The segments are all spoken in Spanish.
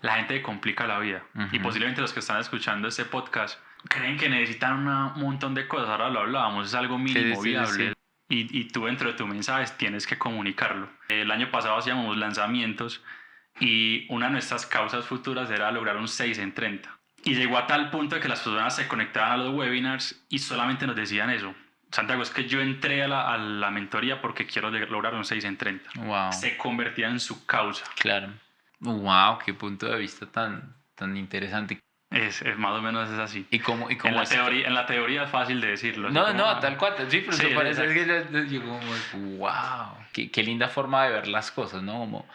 la gente complica la vida. Uh-huh. Y posiblemente los que están escuchando este podcast creen que necesitan un montón de cosas. Ahora lo hablábamos, es algo mínimo viable. Sí. Y tú dentro de tu mensaje tienes que comunicarlo. El año pasado hacíamos lanzamientos y una de nuestras causas futuras era lograr un 6 en 30. Y llegó a tal punto de que las personas se conectaban a los webinars y solamente nos decían eso. Santiago, es que yo entré a la mentoría porque quiero lograr un 6 en 30. Wow. Se convertía en su causa. Claro. Wow, qué punto de vista tan interesante. Es más o menos es así. ¿Y cómo en la teoría es fácil de decirlo. No, tal cual. Sí, pero sí, parece que yo como, wow. Qué linda forma de ver las cosas, ¿no? Como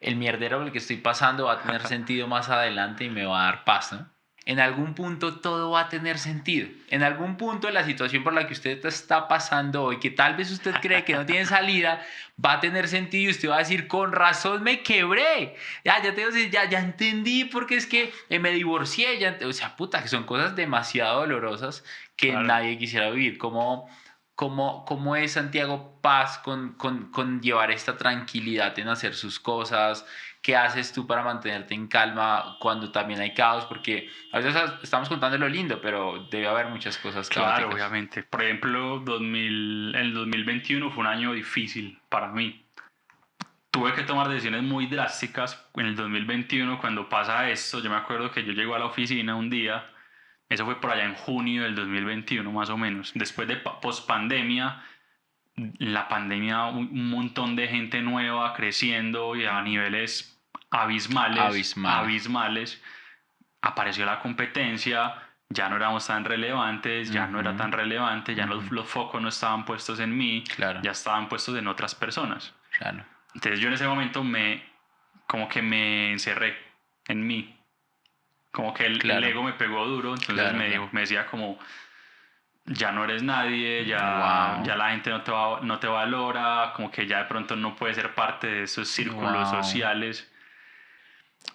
el mierdero por el que estoy pasando va a tener sentido más adelante y me va a dar paz, ¿no? En algún punto todo va a tener sentido. En algún punto la situación por la que usted está pasando hoy, que tal vez usted cree que no tiene salida, va a tener sentido y usted va a decir, con razón me quebré. Ya entendí porque es que me divorcié. O sea, puta, que son cosas demasiado dolorosas que claro, nadie quisiera vivir. ¿Cómo es Santiago Paz con llevar esta tranquilidad en hacer sus cosas? ¿Qué haces tú para mantenerte en calma cuando también hay caos? Porque a veces estamos contando lo lindo, pero debe haber muchas cosas caóticas. Claro, obviamente. Por ejemplo, el 2021 fue un año difícil para mí. Tuve que tomar decisiones muy drásticas en el 2021 cuando pasa esto. Yo me acuerdo que yo llego a la oficina un día, eso fue por allá en junio del 2021 más o menos, después de post-pandemia. La pandemia, un montón de gente nueva creciendo y a niveles abismales. Apareció la competencia, ya no éramos tan relevantes, ya no era tan relevante, ya los focos no estaban puestos en mí, claro, ya estaban puestos en otras personas. Claro. Entonces yo en ese momento como que me encerré en mí, como que el ego me pegó duro, entonces me decía como, ya no eres nadie, ya la gente no te valora, como que ya de pronto no puedes ser parte de esos círculos sociales.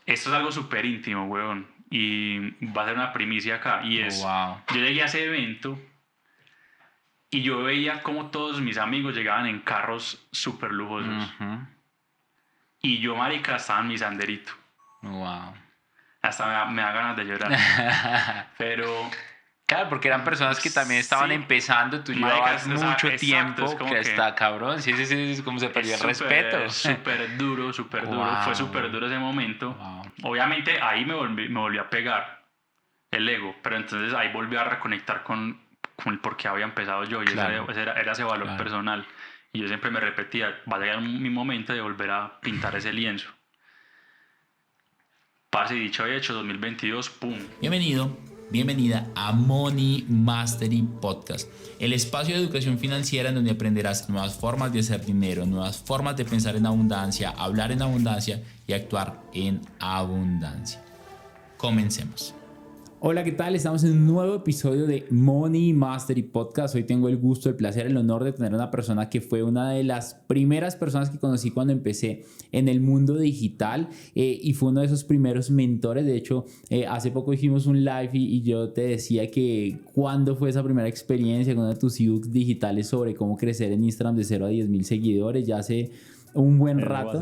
Esto es algo súper íntimo, weón, y va a ser una primicia acá, y es, yo llegué a ese evento y yo veía como todos mis amigos llegaban en carros súper lujosos, y yo, marica, estaba en mi sanderito. Hasta me da ganas de llorar, pero... Claro, porque eran personas que también estaban empezando, tú llevabas mucho tiempo, exacto, que está cabrón, sí, es como se perdió el respeto. Súper duro, fue súper duro ese momento. Obviamente ahí me volví a pegar el ego, pero entonces ahí volví a reconectar con el por qué había empezado yo, y era ese valor personal. Y yo siempre me repetía, va a llegar mi momento de volver a pintar ese lienzo. Parce, dicho y hecho, 2022, ¡pum! Bienvenida a Money Mastery Podcast, el espacio de educación financiera en donde aprenderás nuevas formas de hacer dinero, nuevas formas de pensar en abundancia, hablar en abundancia y actuar en abundancia. Comencemos. Hola, ¿qué tal? Estamos en un nuevo episodio de Money Mastery Podcast. Hoy tengo el gusto, el placer, el honor de tener a una persona que fue una de las primeras personas que conocí cuando empecé en el mundo digital y fue uno de esos primeros mentores. De hecho, hace poco hicimos un live y yo te decía que cuándo fue esa primera experiencia con uno de tus ebooks digitales sobre cómo crecer en Instagram de 0 a 10,000 seguidores. Ya hace un buen rato.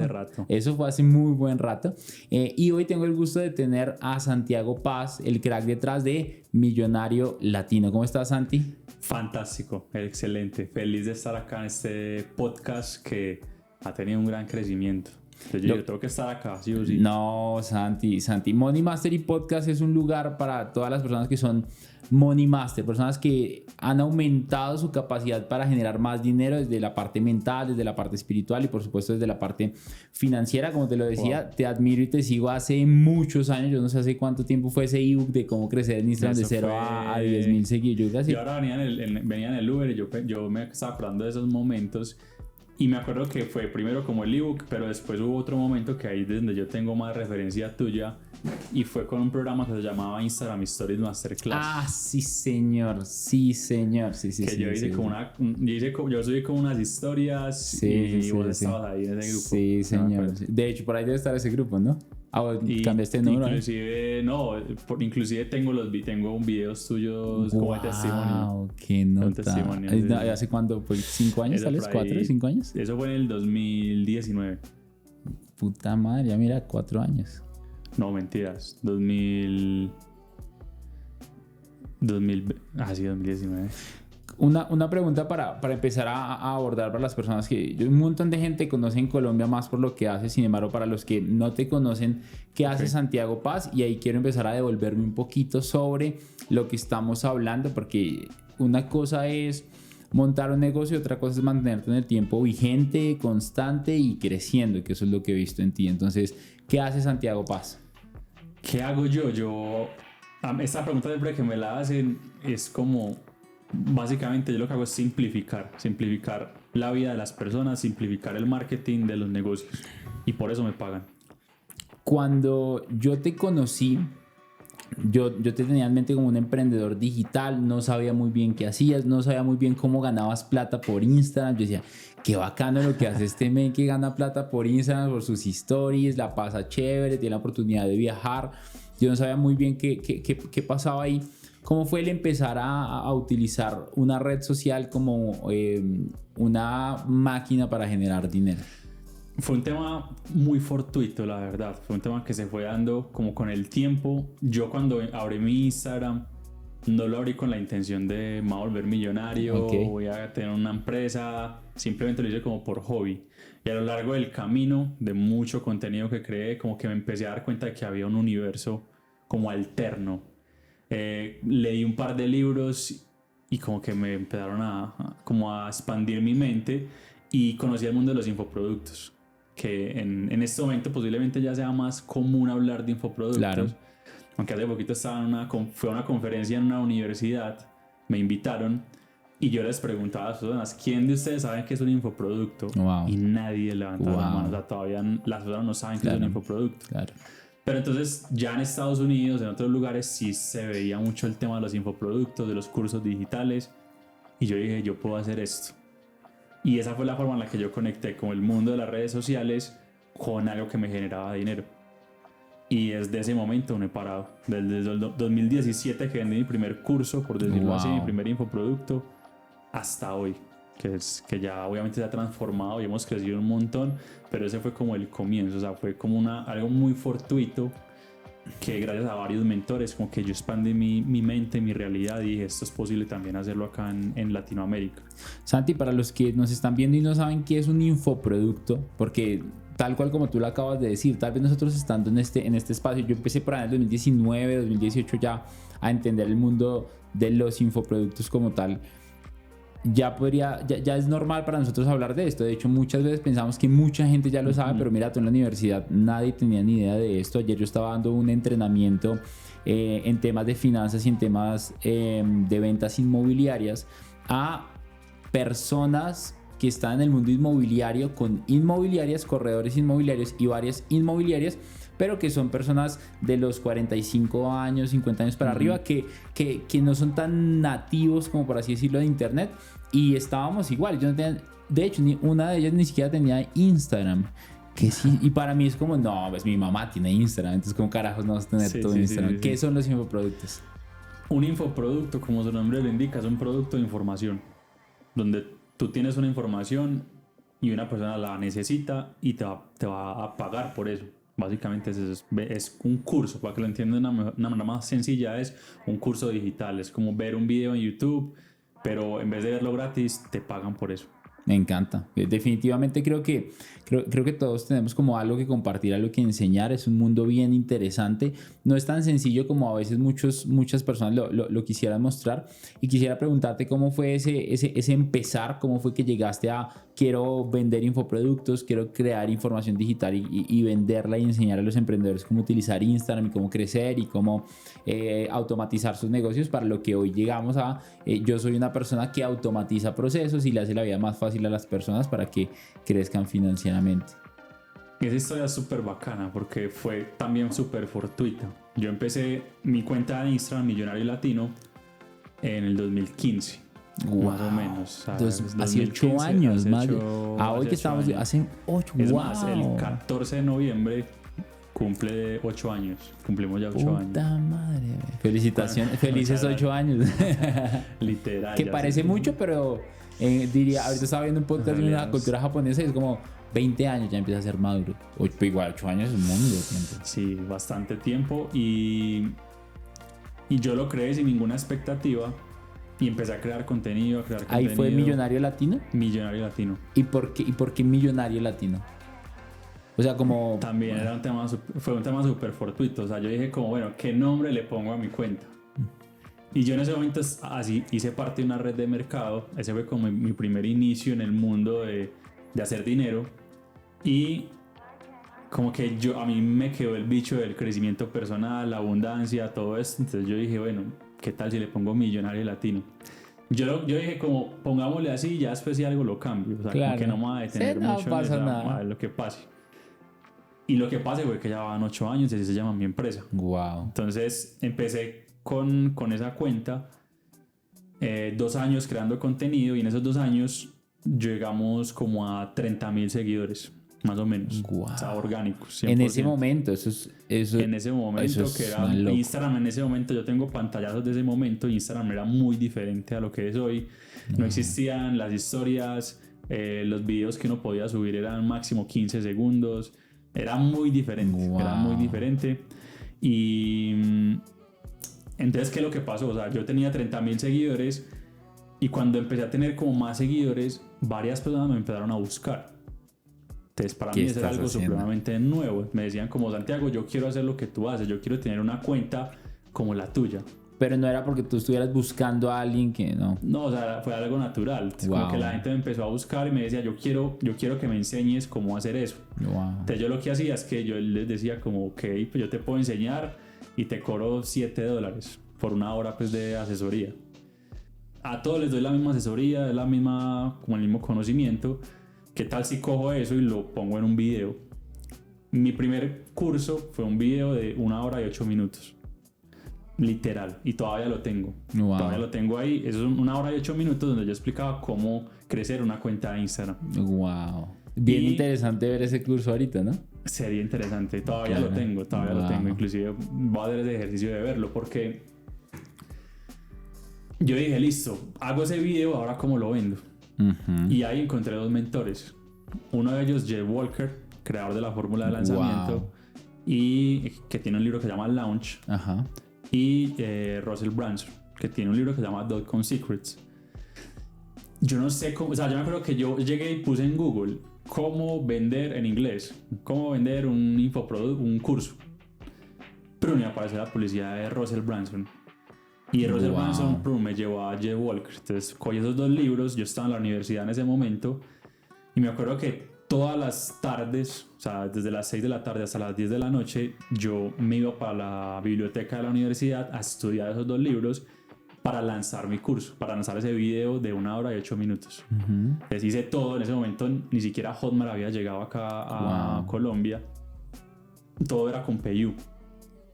Eso fue hace muy buen rato. Y hoy tengo el gusto de tener a Santiago Paz, el crack detrás de Millonario Latino. ¿Cómo estás, Santi? Fantástico, excelente. Feliz de estar acá en este podcast que ha tenido un gran crecimiento. Entonces yo tengo que estar acá, sí o sí. No, Santi. Money Mastery Podcast es un lugar para todas las personas que son Money Master, personas que han aumentado su capacidad para generar más dinero desde la parte mental, desde la parte espiritual y por supuesto desde la parte financiera. Como te lo decía, te admiro y te sigo hace muchos años. Yo no sé hace cuánto tiempo fue ese ebook de cómo crecer en Instagram de 0 a 10,000 seguidores. Yo ahora venía en el Uber y yo me estaba acordando de esos momentos. Y me acuerdo que fue primero como el ebook, pero después hubo otro momento que ahí es donde yo tengo más referencia tuya, y fue con un programa que se llamaba Instagram Stories Masterclass. Ah, sí señor. Sí. Que yo hice yo subí como unas historias y vos estabas ahí en ese grupo. Sí, señor. De hecho, por ahí debe estar ese grupo, ¿no? Y cambiaste el número. Inclusive tengo un videos tuyos como de testimonio. Wow, qué nota. ¿Hace cuánto? ¿5 años? ¿Tal vez? ¿4 o 5 años? Eso fue en el 2019. Puta madre, ya mira, 4 años. No, mentiras. 2019. Una pregunta para empezar a abordar para las personas que un montón de gente conoce en Colombia más por lo que hace, sin embargo para los que no te conocen, ¿qué hace Santiago Paz? Y ahí quiero empezar a devolverme un poquito sobre lo que estamos hablando, porque una cosa es montar un negocio y otra cosa es mantenerte en el tiempo vigente, constante y creciendo, que eso es lo que he visto en ti. Entonces, ¿qué hace Santiago Paz? ¿Qué hago yo? Esta pregunta siempre que me la hacen es como... Básicamente yo lo que hago es simplificar la vida de las personas, simplificar el marketing de los negocios y por eso me pagan. Cuando yo te conocí, yo te tenía en mente como un emprendedor digital, no sabía muy bien qué hacías, no sabía muy bien cómo ganabas plata por Instagram. Yo decía, qué bacano lo que hace este men que gana plata por Instagram, por sus stories, la pasa chévere, tiene la oportunidad de viajar. Yo no sabía muy bien qué pasaba ahí. ¿Cómo fue el empezar a utilizar una red social como una máquina para generar dinero? Fue un tema muy fortuito, la verdad. Fue un tema que se fue dando como con el tiempo. Yo cuando abrí mi Instagram, no lo abrí con la intención de me voy a volver millonario, voy a tener una empresa. Simplemente lo hice como por hobby. Y a lo largo del camino, de mucho contenido que creé, como que me empecé a dar cuenta de que había un universo como alterno. Leí un par de libros y como que me empezaron a expandir mi mente y conocí el mundo de los infoproductos, que en este momento posiblemente ya sea más común hablar de infoproductos. Claro. Aunque hace poquito fue a una conferencia en una universidad, me invitaron y yo les preguntaba a las personas, ¿quién de ustedes saben qué es un infoproducto? Wow. Y nadie levantaba la mano. O sea, todavía las personas no saben qué es un infoproducto. Claro. Pero entonces ya en Estados Unidos, en otros lugares, sí se veía mucho el tema de los infoproductos, de los cursos digitales. Y yo dije, yo puedo hacer esto. Y esa fue la forma en la que yo conecté con el mundo de las redes sociales con algo que me generaba dinero. Y desde ese momento no he parado. Desde el 2017 que vendí mi primer curso, por decirlo así, mi primer infoproducto, hasta hoy. Que ya obviamente se ha transformado y hemos crecido un montón, pero ese fue como el comienzo, o sea, fue como algo muy fortuito que gracias a varios mentores como que yo expandí mi mente, mi realidad y dije, esto es posible también hacerlo acá en Latinoamérica. Santi, para los que nos están viendo y no saben qué es un infoproducto, porque tal cual como tú lo acabas de decir, tal vez nosotros estando en este espacio, yo empecé por ahí en el 2019, 2018 ya a entender el mundo de los infoproductos como tal. Ya es normal para nosotros hablar de esto. De hecho, muchas veces pensamos que mucha gente ya lo sabe, pero mira, tú en la universidad nadie tenía ni idea de esto. Ayer yo estaba dando un entrenamiento en temas de finanzas y en temas de ventas inmobiliarias a personas que están en el mundo inmobiliario con inmobiliarias, corredores inmobiliarios y varias inmobiliarias, pero que son personas de los 45 años, 50 años para arriba, que no son tan nativos, como por así decirlo, de internet. Y estábamos igual. Yo no tenía, de hecho, una de ellas ni siquiera tenía Instagram. Que sí, y para mí es como, no, pues mi mamá tiene Instagram, entonces ¿cómo carajos no vas a tener todo Instagram? ¿Qué son los infoproductos? Un infoproducto, como su nombre lo indica, es un producto de información, donde tú tienes una información y una persona la necesita y te va a pagar por eso. Básicamente es un curso, para que lo entiendan de una manera más sencilla, es un curso digital. Es como ver un video en YouTube, pero en vez de verlo gratis, te pagan por eso. Me encanta. Definitivamente creo que todos tenemos como algo que compartir, algo que enseñar. Es un mundo bien interesante. No es tan sencillo como a veces muchas personas lo quisieran mostrar. Y quisiera preguntarte cómo fue ese empezar, cómo fue que llegaste a quiero vender infoproductos, quiero crear información digital y venderla y enseñar a los emprendedores cómo utilizar Instagram y cómo crecer y cómo automatizar sus negocios para lo que hoy llegamos a. Yo soy una persona que automatiza procesos y le hace la vida más fácil a las personas para que crezcan financieramente. Esa historia es súper bacana porque fue también súper fortuita. Yo empecé mi cuenta de Instagram Millonario Latino en el 2015. Wow. Más o menos. Hace 8 años. Hoy que estamos hace 8 años. Es más, el 14 de noviembre cumple 8 años. Cumplimos ya 8 años. ¡Puta madre! Felicitaciones. Felices 8 años. Literal. Que parece mucho, pero diría, ahorita estaba viendo un podcast de una cultura japonesa y es como 20 años ya empieza a ser maduro. Igual 8 años es un mundo de tiempo. Sí, bastante tiempo y yo lo creé sin ninguna expectativa y empecé a crear contenido, ¿Ahí fue Millonario Latino? Millonario Latino. ¿Y por qué Millonario Latino? O sea, como... También fue un tema súper fortuito. O sea, yo dije como, bueno, ¿qué nombre le pongo a mi cuenta? Y yo en ese momento así hice parte de una red de mercado. Ese fue como mi primer inicio en el mundo de hacer dinero. Y como que a mí me quedó el bicho del crecimiento personal, la abundancia, todo esto. Entonces yo dije, bueno, ¿qué tal si le pongo Millonario Latino? Yo dije como, pongámosle así, ya después si algo lo cambio. O sea, claro, como que no me va a detener mucho. No pasa nada. A ver lo que pase. Y lo que pase fue que ya van 8 años y así se llama mi empresa. Wow. Entonces empecé con esa cuenta, 2 años creando contenido y en esos 2 años llegamos como a 30,000 seguidores, más o menos. Wow. O sea, orgánicos. 100%. En ese momento, en ese momento, que era Instagram, en ese momento, yo tengo pantallazos de ese momento. Instagram era muy diferente a lo que es hoy. No existían las historias, los videos que uno podía subir eran máximo 15 segundos. Era muy diferente, era muy diferente. Y entonces, ¿qué es lo que pasó? O sea, yo tenía 30,000 seguidores y cuando empecé a tener como más seguidores, varias personas me empezaron a buscar. Entonces, para mí eso era algo supremamente nuevo. Me decían como, Santiago, yo quiero hacer lo que tú haces, yo quiero tener una cuenta como la tuya. Pero no era porque tú estuvieras buscando a alguien que no. No, o sea, fue algo natural. Como que la gente me empezó a buscar y me decía, yo quiero que me enseñes cómo hacer eso. Entonces yo lo que hacía es que yo les decía como, ok, pues yo te puedo enseñar y te cobro $7 por 1 hora pues de asesoría. A todos les doy la misma asesoría, es como el mismo conocimiento. ¿Qué tal si cojo eso y lo pongo en un video? Mi primer curso fue un video de 1 hora y 8 minutos. Literal, y todavía lo tengo. Todavía lo tengo ahí. Eso es 1 hora y 8 minutos donde yo explicaba cómo crecer una cuenta de Instagram. Wow. Bien interesante ver ese curso ahorita, ¿no? Sería interesante. Todavía lo tengo. Inclusive voy a hacer ese ejercicio de verlo porque yo dije, listo, hago ese video, ahora cómo lo vendo. Y ahí encontré 2 mentores. Uno de ellos, Jay Walker, creador de la fórmula de lanzamiento, y que tiene un libro que se llama Launch. Y Russell Brunson, que tiene un libro que se llama .com Secrets. Yo no sé cómo, o sea, yo me acuerdo que yo llegué y puse en Google cómo vender en inglés, cómo vender un infoproducto, un curso. Pero me apareció la publicidad de Russell Brunson. Y Russell Brunson me llevó a Jay Walker. Entonces cogí esos 2 libros, yo estaba en la universidad en ese momento y me acuerdo que todas las tardes, o sea, desde las 6 de la tarde hasta las 10 de la noche, yo me iba para la biblioteca de la universidad a estudiar esos 2 libros para lanzar mi curso, para lanzar ese video de 1 hora y 8 minutos. Les hice todo. En ese momento ni siquiera Hotmart había llegado acá a Colombia. Todo era con PayU.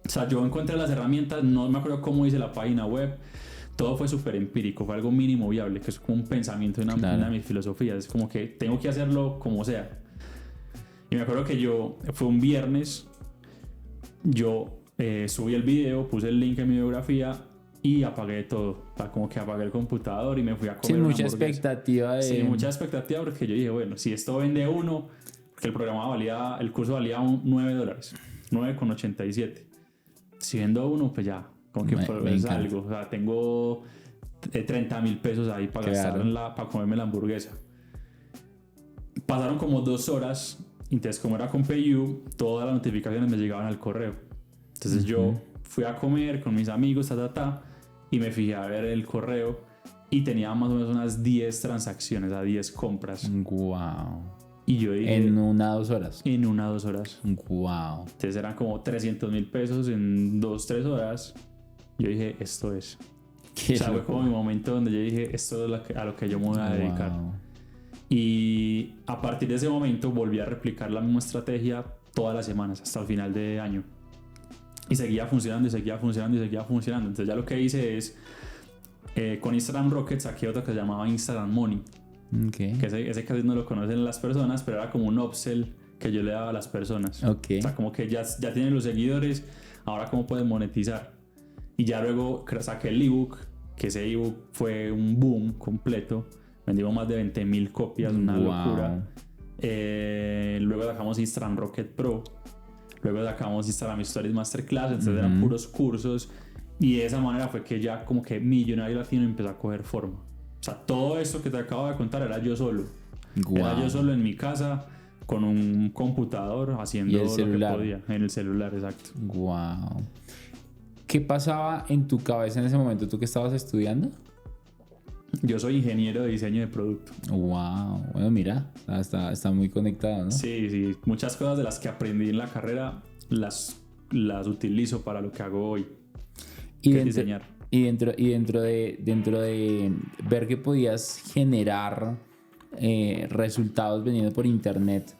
O sea, yo encontré las herramientas, no me acuerdo cómo hice la página web. Todo fue súper empírico, fue algo mínimo viable, que es como un pensamiento de una de mis filosofías. Es como que tengo que hacerlo como sea. Y me acuerdo que fue un viernes, yo subí el video, puse el link en mi biografía y apagué todo. O sea, como que apagué el computador y me fui a comer una hamburguesa. Sí, mucha expectativa porque yo dije, bueno, si esto vende uno, porque el curso valía $9, $9,87. Si vendo uno, pues ya. Como que es algo, o sea, tengo 30,000 pesos ahí para gastar para comerme la hamburguesa. Pasaron como 2 horas, entonces como era con PayU, todas las notificaciones me llegaban al correo. Entonces yo fui a comer con mis amigos, y me fijé a ver el correo y tenía más o menos unas 10 transacciones, 10 compras. Wow. Y yo dije, ¿En 1 o 2 horas? En 1 o 2 horas. Wow. Entonces eran como 300,000 pesos en 2-3 horas. Yo dije, esto es. O sea, fue como mi momento donde yo dije, esto es a lo que yo me voy a dedicar. Y a partir de ese momento volví a replicar la misma estrategia todas las semanas hasta el final de año. Y seguía funcionando. Entonces ya lo que hice es, con Instagram Rockets saqué otro que se llamaba Instagram Money. Que ese casi no lo conocen las personas, pero era como un upsell que yo le daba a las personas. O sea, como que ya tienen los seguidores, ahora cómo pueden monetizar. Y ya luego saqué el ebook, que ese ebook fue un boom completo. Vendimos más de 20,000 copias, una locura. Luego sacamos Instagram Rocket Pro. Luego sacamos Instagram Stories Masterclass. Entonces eran puros cursos. Y de esa manera fue que ya como que Millonario Latino empezó a coger forma. O sea, todo esto que te acabo de contar era yo solo. Wow. Era yo solo en mi casa con un computador haciendo lo que podía. En el celular, exacto. Wow. ¿Qué pasaba en tu cabeza en ese momento? ¿Tú qué estabas estudiando? Yo soy ingeniero de diseño de producto. Wow. Bueno, mira, está muy conectado, ¿no? Sí. Muchas cosas de las que aprendí en la carrera las utilizo para lo que hago hoy. Y diseñar. Y dentro de ver que podías generar resultados vendiendo por internet,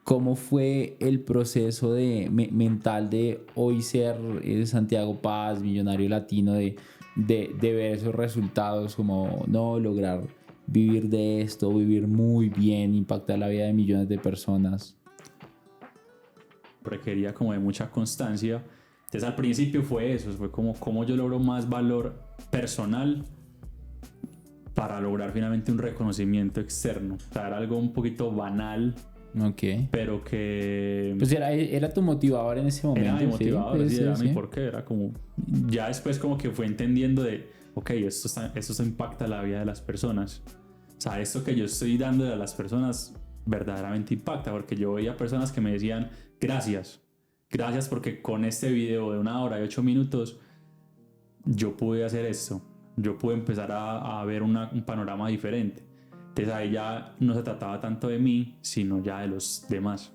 ¿cómo fue el proceso mental de hoy ser Santiago Paz, millonario latino, de ver esos resultados, como no lograr vivir de esto, vivir muy bien, impactar la vida de millones de personas? Requería como de mucha constancia. Entonces al principio fue eso, fue como cómo yo logro más valor personal para lograr finalmente un reconocimiento externo. O sea, era algo un poquito banal. Okay. Pero que... Pues era tu motivador en ese momento. Era mi motivador, sí, era mi porqué. Era como... Ya después como que fue entendiendo de... Ok, esto impacta la vida de las personas. O sea, esto que yo estoy dando a las personas verdaderamente impacta. Porque yo veía personas que me decían, gracias porque con este video de 1 hora y 8 minutos yo pude hacer esto. Yo pude empezar a ver un panorama diferente. Entonces ahí ya no se trataba tanto de mí, sino ya de los demás.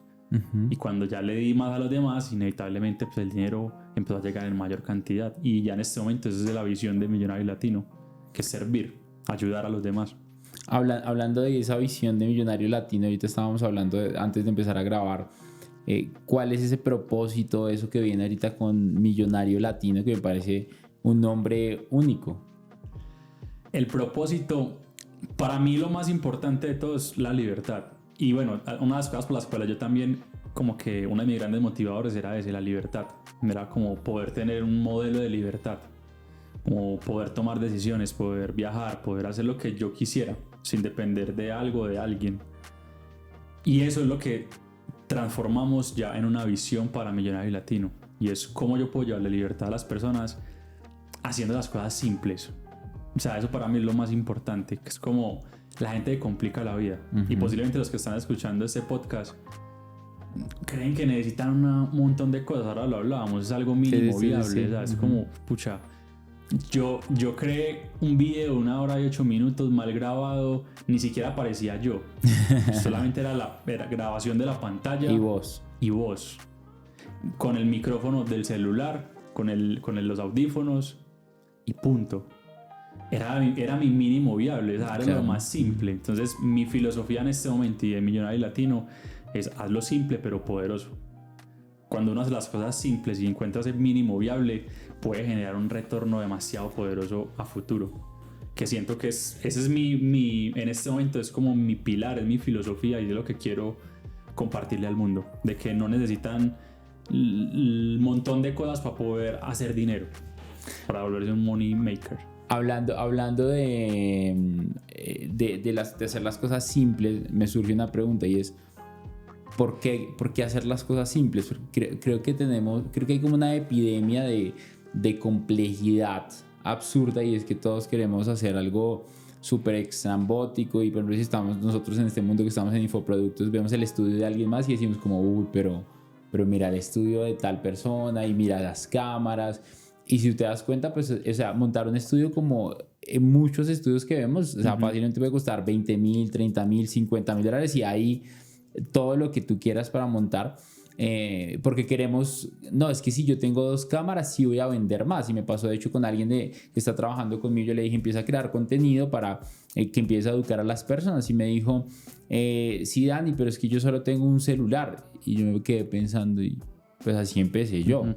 Y cuando ya le di más a los demás, inevitablemente pues el dinero empezó a llegar en mayor cantidad. Y ya en este momento esa es la visión de Millonario Latino, que es servir, ayudar a los demás. Hablando de esa visión de Millonario Latino, ahorita estábamos hablando antes de empezar a grabar, ¿cuál es ese propósito, eso que viene ahorita con Millonario Latino, que me parece un nombre único? El propósito, para mí lo más importante de todo es la libertad. Y bueno, una de las cosas por las cuales yo también, como que uno de mis grandes motivadores era ese, la libertad. Era como poder tener un modelo de libertad, como poder tomar decisiones, poder viajar, poder hacer lo que yo quisiera, sin depender de algo o de alguien. Y eso es lo que transformamos ya en una visión para Millonario Latino. Y es cómo yo puedo llevar la libertad a las personas haciendo las cosas simples. O sea, eso para mí es lo más importante, que es como la gente que complica la vida. Y posiblemente los que están escuchando este podcast creen que necesitan un montón de cosas. Ahora lo hablábamos, es algo mínimo viable. O sea, es como, pucha, yo creé un video de 1 hora y 8 minutos mal grabado, ni siquiera parecía yo. Solamente era la grabación de la pantalla. Y voz. Con el micrófono del celular, con los audífonos y punto. Era mi mínimo viable, o sea, era lo más simple. Entonces mi filosofía en este momento y de Millonario Latino es hazlo simple pero poderoso. Cuando uno hace las cosas simples y encuentra ese mínimo viable, puede generar un retorno demasiado poderoso a futuro. Que siento que ese es en este momento es como mi pilar, es mi filosofía y es lo que quiero compartirle al mundo. De que no necesitan un montón de cosas para poder hacer dinero, para volverse un money maker. Hablando de hacer las cosas simples, me surge una pregunta y es ¿por qué hacer las cosas simples? Creo que hay como una epidemia de complejidad absurda, y es que todos queremos hacer algo súper extrambótico. Y por ejemplo, si estamos nosotros en este mundo que estamos en infoproductos, vemos el estudio de alguien más y decimos como uy, pero mira el estudio de tal persona y mira las cámaras. Y si te das cuenta, pues, o sea, montar un estudio como en muchos estudios que vemos, o sea, fácilmente puede costar $20,000, $30,000, $50,000 y ahí todo lo que tú quieras para montar. Porque queremos, no, es que si yo tengo 2 cámaras, sí voy a vender más. Y me pasó de hecho con alguien que está trabajando conmigo, yo le dije, empieza a crear contenido para que empiece a educar a las personas. Y me dijo, sí, Dani, pero es que yo solo tengo un celular. Y yo me quedé pensando y pues así empecé yo.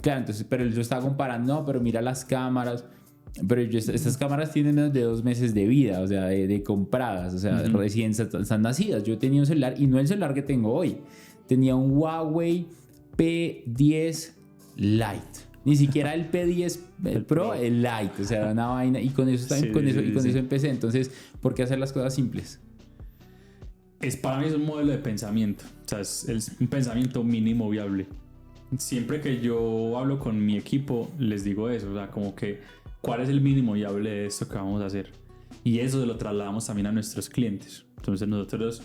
Claro, entonces, pero yo estaba comparando, no, pero mira las cámaras. Pero estas cámaras tienen menos de 2 meses de vida, o sea, de compradas, o sea, recién están nacidas. Yo tenía un celular, y no el celular que tengo hoy. Tenía un Huawei P10 Lite. Ni siquiera el P10 el Pro, el Lite. O sea, era una vaina. Y con eso empecé. Entonces, ¿por qué hacer las cosas simples? para mí es un modelo de pensamiento, o sea, es un pensamiento mínimo viable. Siempre que yo hablo con mi equipo, les digo eso, o sea, como que cuál es el mínimo viable de esto que vamos a hacer. Y eso lo trasladamos también a nuestros clientes. Entonces nosotros,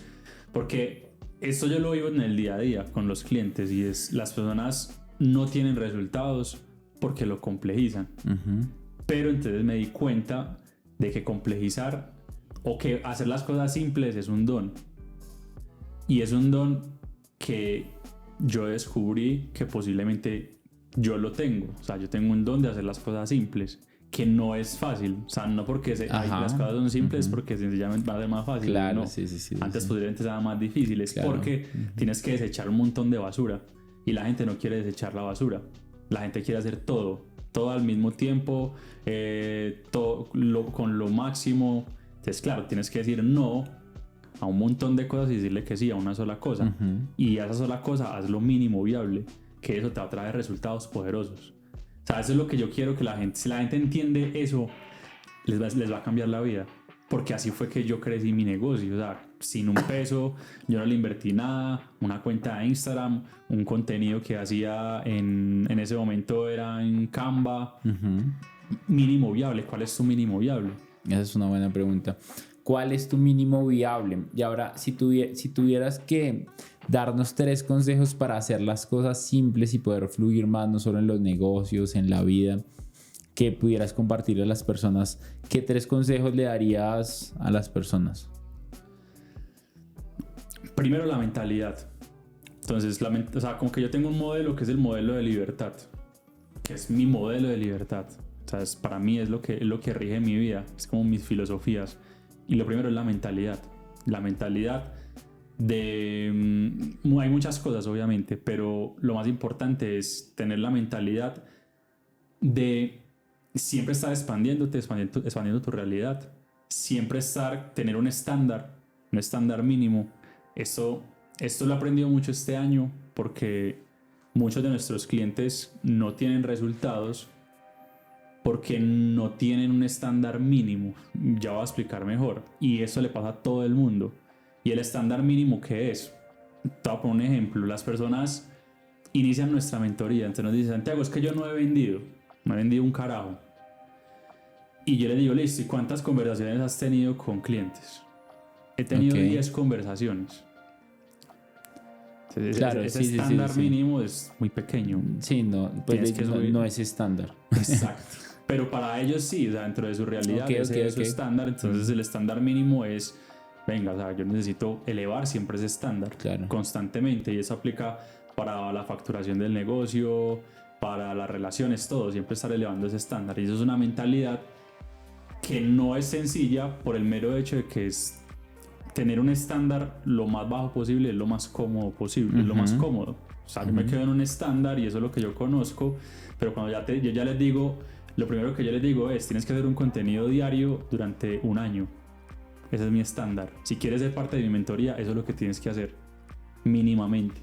porque esto yo lo vivo en el día a día con los clientes, y es las personas no tienen resultados porque lo complejizan. Pero entonces me di cuenta de que complejizar o que hacer las cosas simples es un don. Y es un don que yo descubrí que posiblemente yo lo tengo. O sea, yo tengo un don de hacer las cosas simples, que no es fácil. O sea, no porque las cosas son simples, porque sencillamente va a ser más fácil. Claro, no. sí. Antes posiblemente sean más difíciles, claro. porque tienes que desechar un montón de basura. Y la gente no quiere desechar la basura. La gente quiere hacer todo al mismo tiempo, con lo máximo. Entonces, claro, tienes que decir no a un montón de cosas y decirle que sí a una sola cosa. Y a esa sola cosa haz lo mínimo viable, que eso te va a traer resultados poderosos. O sea, eso es lo que yo quiero que la gente, si la gente entiende eso, les va a cambiar la vida. Porque así fue que yo crecí mi negocio. O sea, sin un peso, yo no le invertí nada. Una cuenta de Instagram, un contenido que hacía en ese momento era en Canva. Mínimo viable. ¿Cuál es tu mínimo viable? Esa es una buena pregunta. ¿Cuál es tu mínimo viable? Y ahora, si tuvieras que darnos 3 consejos para hacer las cosas simples y poder fluir más, no solo en los negocios, en la vida, que pudieras compartir a las personas, ¿qué 3 consejos le darías a las personas? Primero, la mentalidad. Entonces, o sea, como que yo tengo un modelo que es el modelo de libertad, que es mi modelo de libertad. O sea, para mí es lo que rige mi vida, es como mis filosofías. Y lo primero es la mentalidad. La mentalidad hay muchas cosas, obviamente, pero lo más importante es tener la mentalidad de siempre estar expandiendo tu realidad. Siempre tener un estándar mínimo. Esto lo he aprendido mucho este año, porque muchos de nuestros clientes no tienen resultados porque no tienen un estándar mínimo. Ya voy a explicar mejor. Y eso le pasa a todo el mundo. ¿Y el estándar mínimo qué es? Te voy a poner un ejemplo. Las personas inician nuestra mentoría. Entonces nos dicen: Santiago, es que yo no he vendido un carajo. Y yo les digo: listo, ¿y cuántas conversaciones has tenido con clientes? He tenido 10 conversaciones. Entonces, claro, ese estándar mínimo es muy pequeño. Sí, no, pues no es estándar. Exacto. Pero para ellos sí, o sea, dentro de su realidad ese es su estándar. Entonces el estándar mínimo es, venga, o sea, yo necesito elevar siempre ese estándar constantemente, y eso aplica para la facturación del negocio, para las relaciones, todo, siempre estar elevando ese estándar. Y eso es una mentalidad que no es sencilla por el mero hecho de que es tener un estándar lo más bajo posible, es lo más cómodo posible, es lo más cómodo. O sea, yo me quedo en un estándar y eso es lo que yo conozco, pero cuando yo ya les digo, lo primero que yo les digo es: tienes que hacer un contenido diario durante un año. Ese es mi estándar. Si quieres ser parte de mi mentoría, eso es lo que tienes que hacer, mínimamente.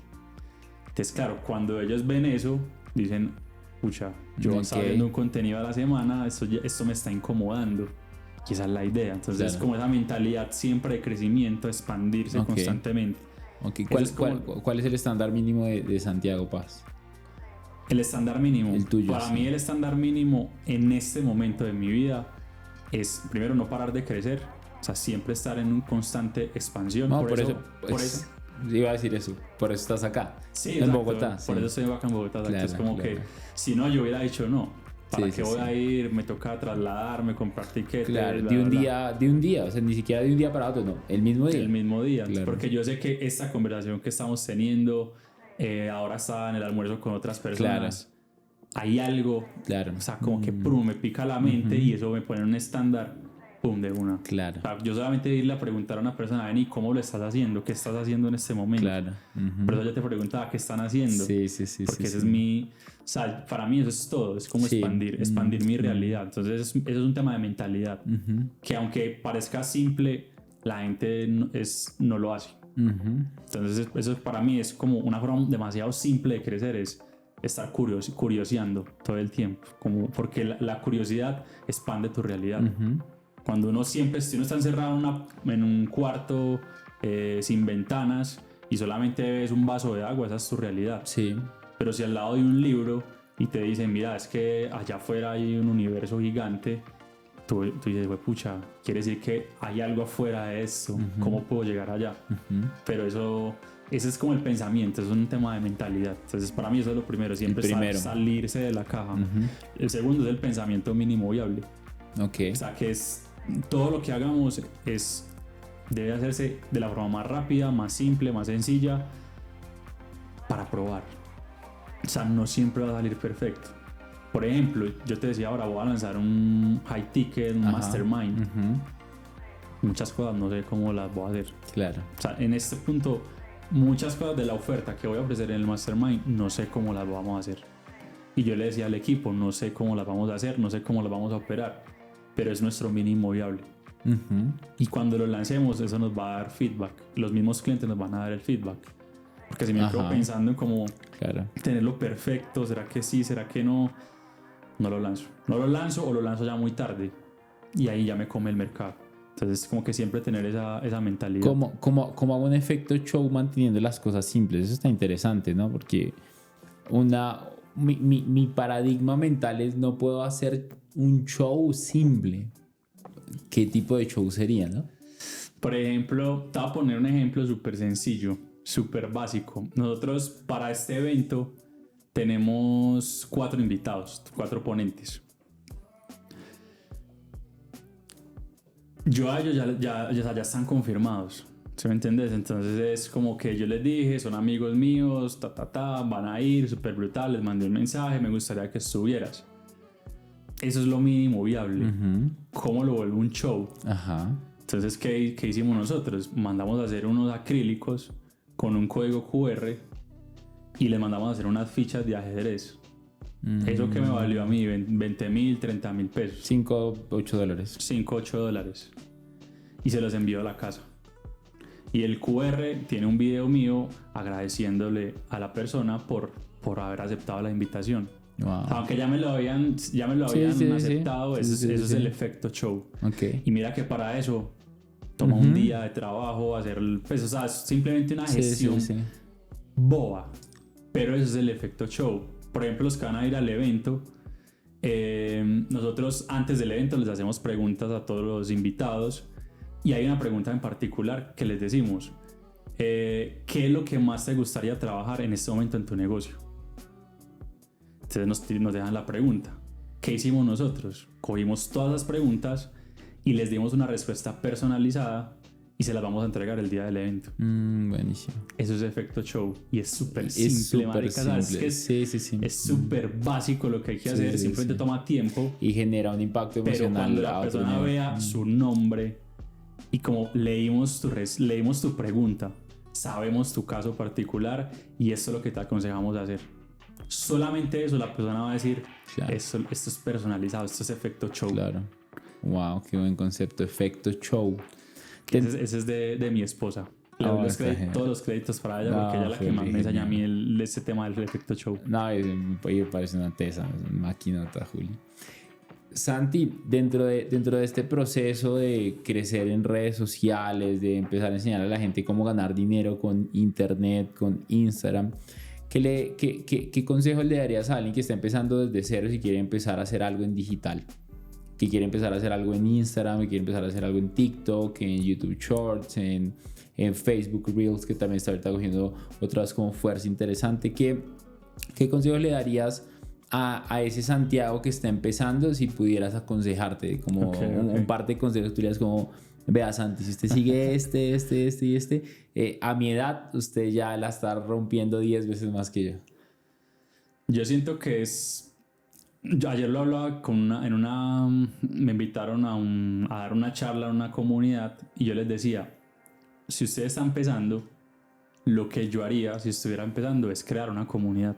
Entonces, claro, cuando ellos ven eso, dicen: pucha, yo estaba viendo un contenido a la semana, esto me está incomodando. Y esa es la idea. Entonces, como esa mentalidad siempre de crecimiento, expandirse constantemente. ¿Cuál es el estándar mínimo de Santiago Paz? El estándar mínimo. El tuyo. Para mí, el estándar mínimo en este momento de mi vida es, primero, no parar de crecer. O sea, siempre estar en una constante expansión. No, por eso. Iba a decir eso. Por eso estás acá. Sí, en Bogotá. Por eso estoy acá en Bogotá. Claro, es como que si no, yo hubiera dicho no. ¿Para qué voy a ir? Me toca trasladarme, comprar tiquetes. Claro, de un día, o sea, ni siquiera de un día para otro, no, el mismo día. El mismo día, claro. Porque yo sé que esta conversación que estamos teniendo, ahora está en el almuerzo con otras personas, hay algo, o sea, como que me pica la mente y eso me pone en un estándar, de una. Claro. O sea, yo solamente irle a preguntar a una persona: Vení, ¿cómo lo estás haciendo? ¿Qué estás haciendo en este momento? Claro. Por eso yo te preguntaba: ¿qué están haciendo? Sí. Porque ese es mi... O sea, para mí eso es todo. Es como expandir mi realidad. Entonces eso es un tema de mentalidad. Que aunque parezca simple, la gente no lo hace. Entonces eso para mí es como una forma demasiado simple de crecer, es estar curioseando todo el tiempo. Porque la curiosidad expande tu realidad. Cuando si uno está encerrado en un cuarto sin ventanas y solamente ves un vaso de agua, esa es tu realidad. Sí. Pero si al lado hay un libro y te dicen, mira, es que allá afuera hay un universo gigante, tú dices, pucha, quiere decir que hay algo afuera de esto, ¿cómo puedo llegar allá? Pero ese es como el pensamiento, es un tema de mentalidad. Entonces para mí eso es lo primero, siempre salirse de la caja. El segundo es el pensamiento mínimo viable. Okay. O sea, que es todo lo que hagamos debe hacerse de la forma más rápida, más simple, más sencilla para probar. O sea, no siempre va a salir perfecto. Por ejemplo, yo te decía ahora, voy a lanzar un high ticket, un mastermind. Muchas cosas no sé cómo las voy a hacer. Claro. O sea, en este punto, muchas cosas de la oferta que voy a ofrecer en el mastermind, no sé cómo las vamos a hacer. Y yo le decía al equipo, no sé cómo las vamos a hacer, no sé cómo las vamos a operar, pero es nuestro mínimo viable. Y cuando lo lancemos, eso nos va a dar feedback. Los mismos clientes nos van a dar el feedback. Porque si me quedo pensando en cómo tenerlo perfecto, ¿será que sí, será que no? No lo lanzo. No lo lanzo o lo lanzo ya muy tarde. Y ahí ya me come el mercado. Entonces, como que siempre tener esa mentalidad. ¿Cómo hago un efecto show manteniendo las cosas simples? Eso está interesante, ¿no? Porque mi paradigma mental es no puedo hacer un show simple. ¿Qué tipo de show sería, no? Por ejemplo, te voy a poner un ejemplo súper sencillo, súper básico. Nosotros para este evento tenemos 4 invitados, 4 ponentes. Yo a ellos ya están confirmados, ¿sí me entiendes? Entonces es como que yo les dije, son amigos míos, van a ir, súper brutal, les mandé un mensaje, me gustaría que estuvieras. Eso es lo mínimo viable. ¿Cómo lo vuelvo un show? Entonces, ¿qué hicimos nosotros? Mandamos a hacer unos acrílicos con un código QR y les mandamos a hacer unas fichas de ajedrez. Eso que me valió a mí, 20,000, 30,000 pesos. $5, $8. 5, $8. Y se los envió a la casa. Y el QR tiene un video mío agradeciéndole a la persona por haber aceptado la invitación. Wow. Aunque ya me lo habían aceptado, eso es el efecto show. Y mira que para eso toma un día de trabajo hacer, pues, o sea, es simplemente una gestión boba, pero eso es el efecto show. Por ejemplo, los que van a ir al evento, nosotros antes del evento les hacemos preguntas a todos los invitados y hay una pregunta en particular que les decimos, ¿qué es lo que más te gustaría trabajar en este momento en tu negocio? Entonces nos dejan la pregunta. ¿Qué hicimos nosotros? Cogimos todas las preguntas y les dimos una respuesta personalizada y se las vamos a entregar el día del evento. Buenísimo. Eso es efecto show y es súper simple, marica. Es súper básico lo que hay que hacer, simplemente toma tiempo. Y genera un impacto emocional. Pero cuando la persona vea su nombre y como leímos tu pregunta, sabemos tu caso particular y esto es lo que te aconsejamos hacer. Solamente eso, la persona va a decir, esto es personalizado, esto es efecto show. Claro. Wow, qué buen concepto, efecto show. Ese es de mi esposa. Todos los créditos para ella, porque ella es la que más me enseña a mí ese tema del efecto show. No, me parece una tesa, una maquinota, Juli. Santi, dentro de este proceso de crecer en redes sociales, de empezar a enseñar a la gente cómo ganar dinero con internet, con Instagram, ¿qué consejo le darías a alguien que está empezando desde cero si quiere empezar a hacer algo en digital? Que quiere empezar a hacer algo en Instagram, que quiere empezar a hacer algo en TikTok, en YouTube Shorts, en Facebook Reels, que también está ahorita cogiendo otras como fuerza interesante. ¿Qué consejos le darías a ese Santiago que está empezando si pudieras aconsejarte? Como un par de consejos que tú le das como, vea Santi, si usted sigue a mi edad, usted ya la está rompiendo 10 veces más que yo. Yo siento que ayer lo hablaba me invitaron a dar una charla en una comunidad y yo les decía, si usted está empezando, lo que yo haría si estuviera empezando es crear una comunidad.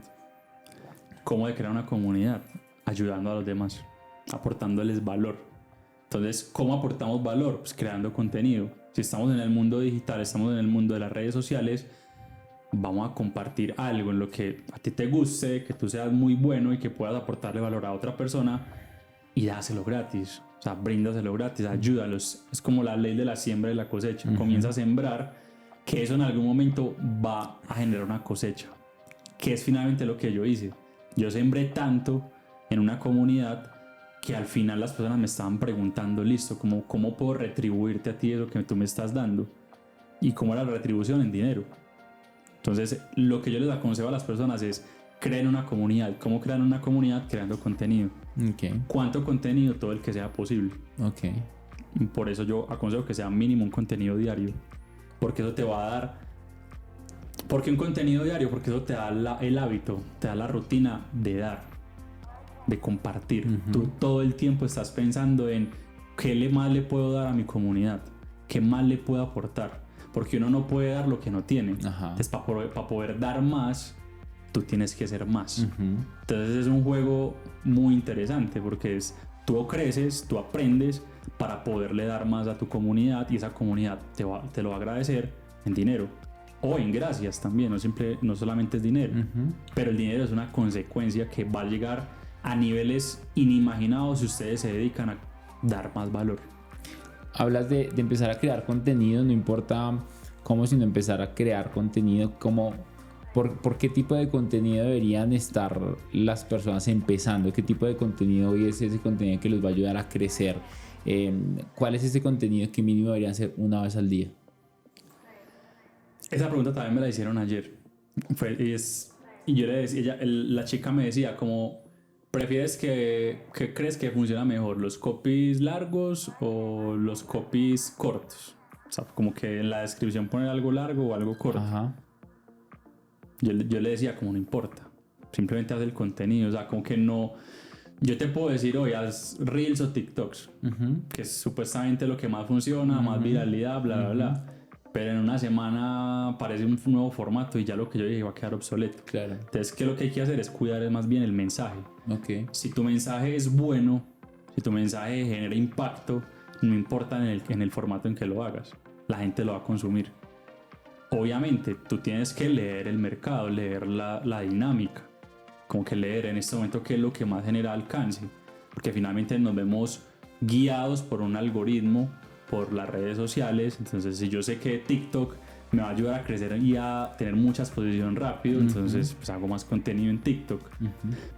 ¿Cómo de crear una comunidad? Ayudando a los demás, aportándoles valor. Entonces, ¿cómo aportamos valor? Pues creando contenido. Si estamos en el mundo digital, estamos en el mundo de las redes sociales, vamos a compartir algo en lo que a ti te guste, que tú seas muy bueno y que puedas aportarle valor a otra persona y dáselo gratis. O sea, bríndaselo gratis, ayúdalos. Es como la ley de la siembra y la cosecha. Comienza a sembrar que eso en algún momento va a generar una cosecha, que es finalmente lo que yo hice. Yo sembré tanto en una comunidad que al final las personas me estaban preguntando, listo, ¿cómo puedo retribuirte a ti eso que tú me estás dando? ¿Y cómo era la retribución? En dinero. Entonces, lo que yo les aconsejo a las personas es: creen una comunidad. ¿Cómo crean una comunidad? Creando contenido. Okay. ¿Cuánto contenido? Todo el que sea posible. Okay. Por eso yo aconsejo que sea mínimo un contenido diario, porque eso te va a dar... ¿Por qué un contenido diario? Porque eso te da el hábito, te da la rutina de dar, de compartir. Tú todo el tiempo estás pensando en qué más le puedo dar a mi comunidad, qué más le puedo aportar, porque uno no puede dar lo que no tiene. Entonces, para poder dar más, tú tienes que ser más. Entonces es un juego muy interesante, porque tú creces, tú aprendes para poderle dar más a tu comunidad, y esa comunidad te lo va a agradecer en dinero o en gracias también. No solamente es dinero, pero el dinero es una consecuencia que va a llegar a niveles inimaginados si ustedes se dedican a dar más valor. Hablas de empezar a crear contenido, no importa cómo, sino empezar a crear contenido. ¿Por qué tipo de contenido deberían estar las personas empezando? ¿Qué tipo de contenido hoy es ese contenido que los va a ayudar a crecer? ¿Cuál es ese contenido que mínimo deberían hacer una vez al día? Esa pregunta también me la hicieron ayer. Y yo le decía, la chica me decía como: ¿prefieres ¿qué crees que funciona mejor? ¿Los copies largos o los copies cortos? O sea, como que en la descripción poner algo largo o algo corto. Ajá. Yo le decía como: no importa, simplemente haz el contenido. O sea, como que no... Yo te puedo decir hoy, haz Reels o TikToks, que es supuestamente lo que más funciona, más viralidad, bla, bla, bla. Pero en una semana aparece un nuevo formato y ya lo que yo dije va a quedar obsoleto. Claro. Entonces, ¿qué es lo que hay que hacer? Es cuidar más bien el mensaje. Okay. Si tu mensaje es bueno, si tu mensaje genera impacto, no importa en el formato en que lo hagas, la gente lo va a consumir. Obviamente, tú tienes que leer el mercado, leer la dinámica, como que leer en este momento qué es lo que más genera alcance, porque finalmente nos vemos guiados por un algoritmo, por las redes sociales. Entonces, si yo sé que TikTok me va a ayudar a crecer y a tener mucha exposición rápido, entonces pues hago más contenido en TikTok.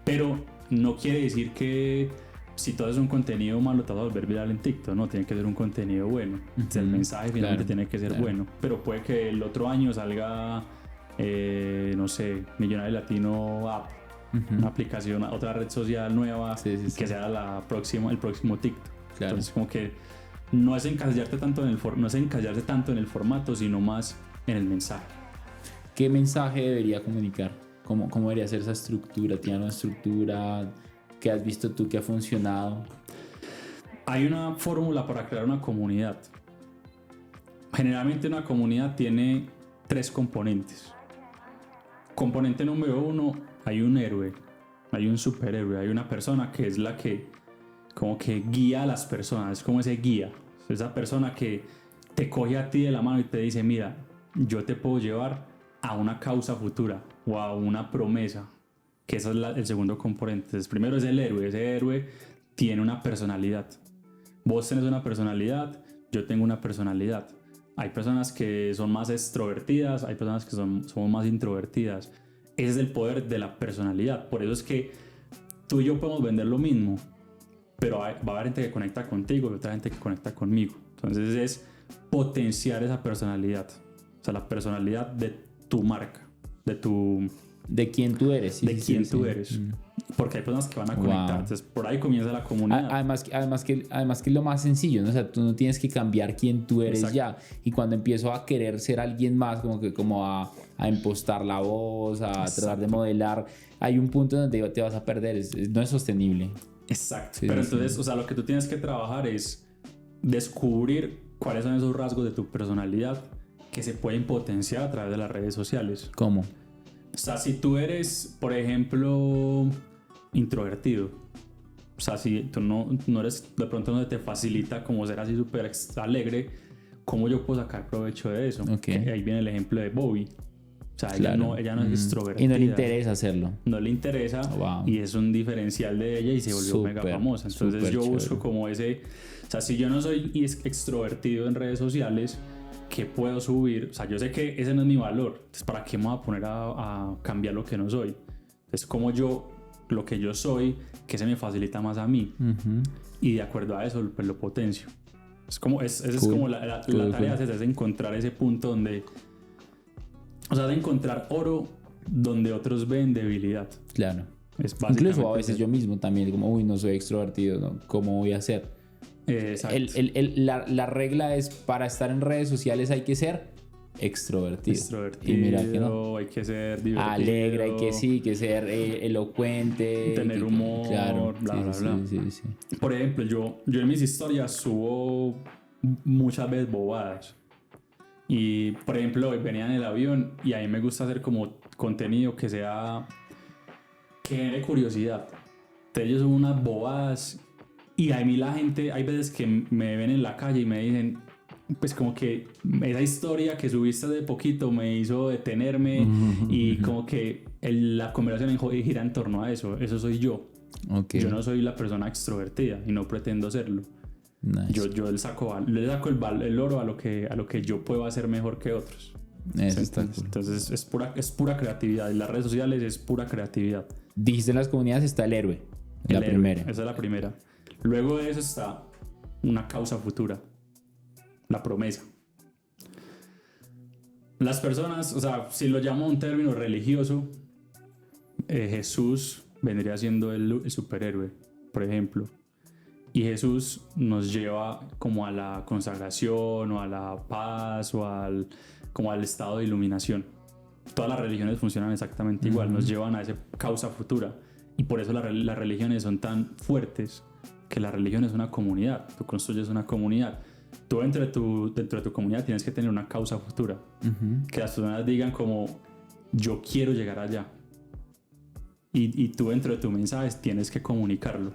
Pero no quiere decir que si tú haces un contenido malo te vas a volver viral en TikTok. No, tiene que ser un contenido bueno. Entonces, el mensaje finalmente tiene que ser bueno. Pero puede que el otro año salga, no sé, Millonario Latino App, una aplicación, otra red social nueva, que sea el próximo TikTok. Claro. Entonces, como que no es encasillarse tanto en el formato, sino más en el mensaje. ¿Qué mensaje debería comunicar? ¿Cómo debería ser esa estructura? ¿Tiene una estructura que has visto tú que ha funcionado? Hay una fórmula para crear una comunidad. Generalmente una comunidad tiene 3 componentes. Componente número 1, hay un héroe, hay un superhéroe, hay una persona que es la que como que guía a las personas, es como ese guía, esa persona que te coge a ti de la mano y te dice: mira, yo te puedo llevar a una causa futura o a una promesa, que ese es el segundo componente. Entonces, primero es el héroe. Ese héroe tiene una personalidad. Vos tenés una personalidad, yo tengo una personalidad. Hay personas que son más extrovertidas, hay personas que somos más introvertidas. Ese es el poder de la personalidad. Por eso es que tú y yo podemos vender lo mismo, pero va a haber gente que conecta contigo y otra gente que conecta conmigo. Entonces es potenciar esa personalidad, o sea, la personalidad de tu marca, de quién tú eres. Tú eres. Porque hay personas que van a conectar. Entonces por ahí comienza la comunidad. Además que es lo más sencillo, ¿no? O sea, tú no tienes que cambiar quién tú eres. Exacto. Ya. Y cuando empiezo a querer ser alguien más, como a impostar la voz, a Exacto. tratar de modelar, hay un punto donde te vas a perder. No es sostenible. Exacto. Pero entonces, o sea, lo que tú tienes que trabajar es descubrir cuáles son esos rasgos de tu personalidad que se pueden potenciar a través de las redes sociales. ¿Cómo? O sea, si tú eres, por ejemplo, introvertido, o sea, si tú no eres, de pronto no te facilita como ser así súper alegre, ¿cómo yo puedo sacar provecho de eso? Okay. Ahí viene el ejemplo de Bobby. O sea, claro. ella no es extrovertida. Y no le interesa hacerlo. No le interesa. Y es un diferencial de ella y se volvió mega famosa. Entonces yo busco como ese... O sea, si yo no soy extrovertido en redes sociales, ¿qué puedo subir? O sea, yo sé que ese no es mi valor, entonces ¿para qué me voy a poner a cambiar lo que no soy? Es como yo, lo que yo soy, que se me facilita más a mí. Y de acuerdo a eso, pues lo potencio. Es como, esa es como la tarea, es encontrar ese punto donde, o sea, de encontrar oro donde otros ven debilidad. Claro. Es incluso a veces yo mismo también, como, uy, no soy extrovertido, ¿no? ¿Cómo voy a ser? Exacto. La regla es, para estar en redes sociales hay que ser extrovertido. Y mira que no. Hay que ser divertido. Alegre, hay que ser elocuente. Tener humor, claro, bla. Sí. Por ejemplo, yo en mis historias subo muchas veces bobadas. Y, por ejemplo, hoy venía en el avión y a mí me gusta hacer como contenido que genere curiosidad. Entonces yo subo unas bobadas y a mí la gente, hay veces que me ven en la calle y me dicen, pues como que esa historia que subiste hace poquito me hizo detenerme y como que la conversación gira en torno a eso. Eso soy yo. Okay. Yo no soy la persona extrovertida y no pretendo serlo. Nice. Yo le saco el oro a lo que yo puedo hacer mejor que otros. Eso está cool. Entonces es pura creatividad. En las redes sociales es pura creatividad. Dijiste, en las comunidades está el héroe. Primera. Esa es la primera. Luego de eso está una causa futura. La promesa. Las personas, o sea, si lo llamo un término religioso, Jesús vendría siendo el superhéroe, por ejemplo. Y Jesús nos lleva como a la consagración o a la paz o como al estado de iluminación. Todas las religiones funcionan exactamente igual, nos llevan a esa causa futura. Y por eso las religiones son tan fuertes, que la religión es una comunidad. Tú construyes una comunidad. Tú dentro de tu comunidad tienes que tener una causa futura. Que las personas digan como, yo quiero llegar allá. Y tú dentro de tu mensaje tienes que comunicarlo.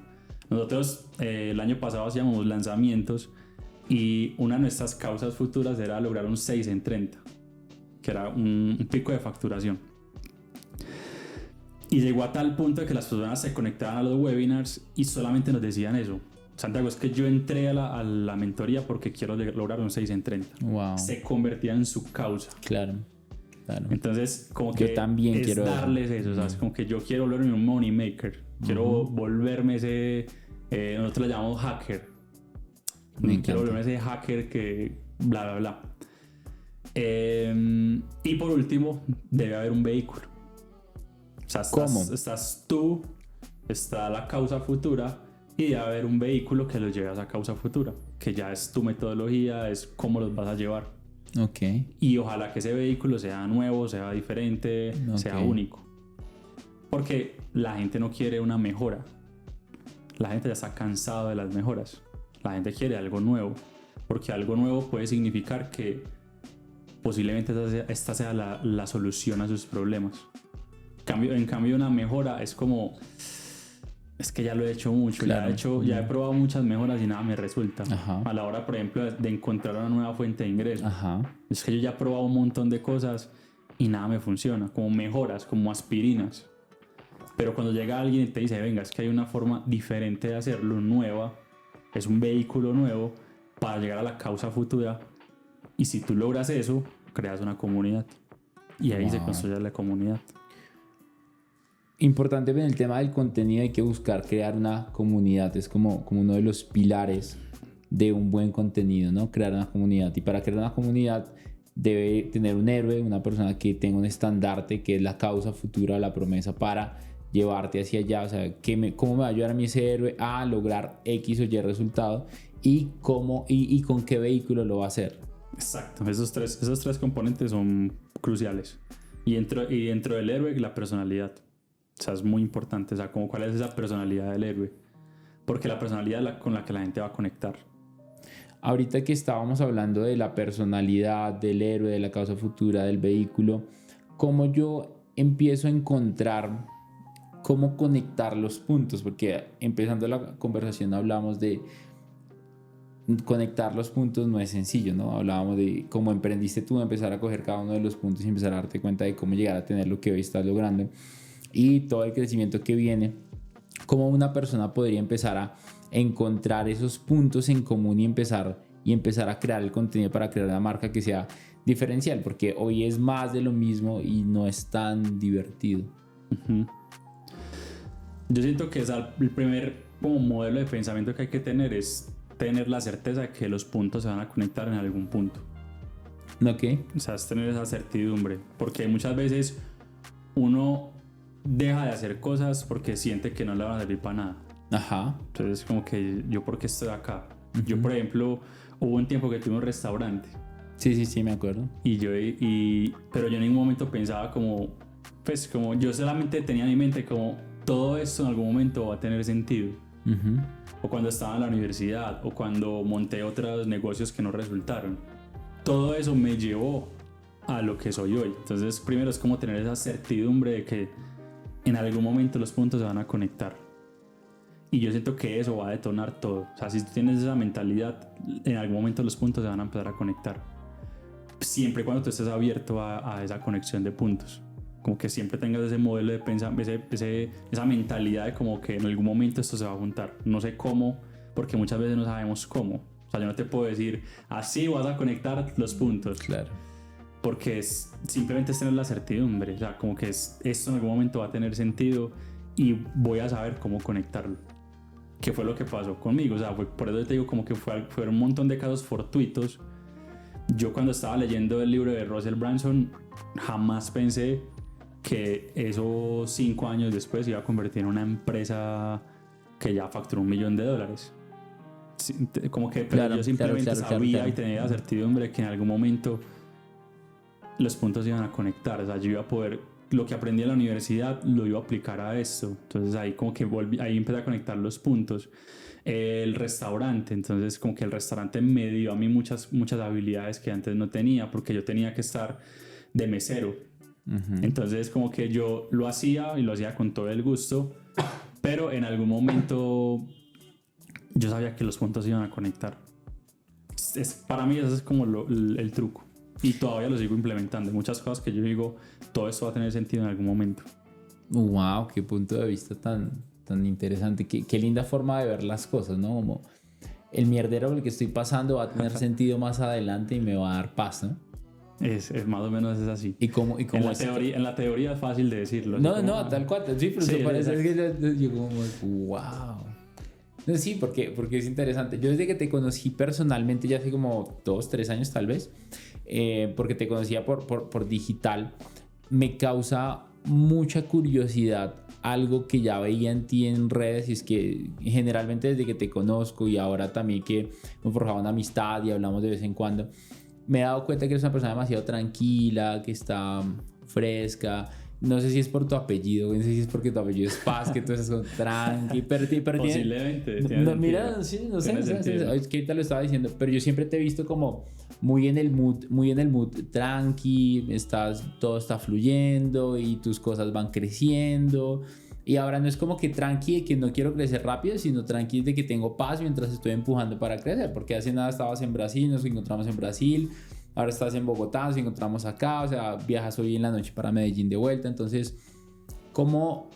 Nosotros el año pasado hacíamos lanzamientos y una de nuestras causas futuras era lograr un 6 en 30, que era un pico de facturación. Y llegó a tal punto de que las personas se conectaban a los webinars y solamente nos decían eso. Santiago, es que yo entré a la mentoría porque quiero lograr un 6 en 30. Wow. Se convertía en su causa. Claro. Entonces, como que yo también es quiero darles eso, ¿sabes? Como que yo quiero volverme un money maker. Quiero volverme ese... nosotros le llamamos hacker. Quiero volverme ese hacker que... bla. Y por último, debe haber un vehículo. O sea, estás tú, está la causa futura y debe haber un vehículo que los lleve a esa causa futura, que ya es tu metodología, es cómo los vas a llevar. Okay. Y ojalá que ese vehículo sea nuevo, sea diferente, sea único. Porque la gente no quiere una mejora. La gente ya está cansada de las mejoras. La gente quiere algo nuevo. Porque algo nuevo puede significar que posiblemente esta sea la solución a sus problemas. En cambio una mejora es como, es que ya lo he hecho mucho, claro. ya he probado muchas mejoras y nada me resulta. A la hora, por ejemplo, de encontrar una nueva fuente de ingreso. Es que yo ya he probado un montón de cosas y nada me funciona, como mejoras, como aspirinas. Pero cuando llega alguien y te dice, venga, es que hay una forma diferente de hacerlo, nueva, es un vehículo nuevo para llegar a la causa futura, y si tú logras eso, creas una comunidad y ahí se construye la comunidad. Importante en el tema del contenido, hay que buscar crear una comunidad. Es como uno de los pilares de un buen contenido, ¿no? Crear una comunidad. Y para crear una comunidad debe tener un héroe, una persona que tenga un estandarte, que es la causa futura, la promesa, para llevarte hacia allá. O sea, ¿cómo me va a ayudar a mí ese héroe a lograr X o Y resultado? Y con qué vehículo lo va a hacer. Exacto. Esos tres componentes son cruciales. Y dentro del héroe, la personalidad. O sea, es muy importante. O sea, ¿cuál es esa personalidad del héroe? Porque la personalidad es con la que la gente va a conectar. Ahorita que estábamos hablando de la personalidad, del héroe, de la causa futura, del vehículo, ¿cómo yo empiezo a encontrar cómo conectar los puntos? Porque empezando la conversación hablamos de conectar los puntos, no es sencillo, ¿no? Hablábamos de cómo emprendiste tú, empezar a coger cada uno de los puntos y empezar a darte cuenta de cómo llegar a tener lo que hoy estás logrando. Y todo el crecimiento que viene, cómo una persona podría empezar a encontrar esos puntos en común y empezar y empezar a crear el contenido para crear una marca que sea diferencial, porque hoy es más de lo mismo y no es tan divertido. Uh-huh. Yo siento que el primer como modelo de pensamiento que hay que tener es tener la certeza de que los puntos se van a conectar en algún punto. ¿Ok? O sea, es tener esa certidumbre, porque muchas veces uno deja de hacer cosas porque siente que no le van a servir para nada. Ajá. Entonces como que yo por qué estoy acá. Uh-huh. Yo por ejemplo hubo un tiempo que tuve un restaurante. Sí, me acuerdo. Pero yo en ningún momento pensaba como yo solamente tenía en mi mente como todo esto en algún momento va a tener sentido. Uh-huh. O cuando estaba en la universidad, o cuando monté otros negocios que no resultaron. Todo eso me llevó a lo que soy hoy. Entonces primero es como tener esa certidumbre de que en algún momento los puntos se van a conectar. Y yo siento que eso va a detonar todo. O sea, si tú tienes esa mentalidad, en algún momento los puntos se van a empezar a conectar. Siempre y cuando tú estés abierto a esa conexión de puntos. Como que siempre tengas ese modelo de pensamiento, esa mentalidad de como que en algún momento esto se va a juntar. No sé cómo, porque muchas veces no sabemos cómo. O sea, yo no te puedo decir, así vas a conectar los puntos. Claro. Porque simplemente es tener la certidumbre. O sea, como que esto en algún momento va a tener sentido y voy a saber cómo conectarlo. ¿Qué fue lo que pasó conmigo? O sea, por eso te digo como que fueron un montón de casos fortuitos. Yo cuando estaba leyendo el libro de Russell Brunson, jamás pensé que eso 5 años después iba a convertir en una empresa que ya facturó $1 millón. Como que claro, yo simplemente sabía y tenía la certidumbre de que en algún momento los puntos iban a conectar. O sea, yo iba a poder, lo que aprendí en la universidad lo iba a aplicar a esto. Entonces ahí como que ahí empecé a conectar los puntos. El restaurante, entonces como que el restaurante me dio a mí muchas habilidades que antes no tenía, porque yo tenía que estar de mesero. Uh-huh. Entonces como que yo lo hacía y lo hacía con todo el gusto, pero en algún momento yo sabía que los puntos iban a conectar. Para mí eso es como el truco, y todavía lo sigo implementando. Muchas cosas que yo digo, todo esto va a tener sentido en algún momento. Wow, qué punto de vista tan interesante, qué linda forma de ver las cosas, ¿no? Como el mierdero por el que estoy pasando va a tener sentido más adelante y me va a dar paz, ¿no? Es más o menos es así. ¿Y cómo en la teoría es fácil de decirlo. No, tal cual. Sí, pero sí, parece que yo como, wow. No, sí, porque es interesante. Yo desde que te conocí personalmente, ya hace como 2-3 años tal vez, porque te conocía por digital, me causa mucha curiosidad algo que ya veía en ti en redes, y es que generalmente desde que te conozco y ahora también que hemos forjado una amistad y hablamos de vez en cuando, me he dado cuenta que eres una persona demasiado tranquila, que está fresca. No sé si es por tu apellido, no sé si es porque tu apellido es Paz, que tú estás con tranqui, pero posiblemente. Mira, sí, no sé, es que ahorita lo estaba diciendo, pero yo siempre te he visto como muy en el mood tranqui, todo está fluyendo y tus cosas van creciendo. Y ahora no es como que tranqui de que no quiero crecer rápido, sino tranqui de que tengo paz mientras estoy empujando para crecer, porque hace nada estabas en Brasil, nos encontramos en Brasil, ahora estás en Bogotá, nos encontramos acá, o sea, viajas hoy en la noche para Medellín de vuelta. Entonces, ¿cómo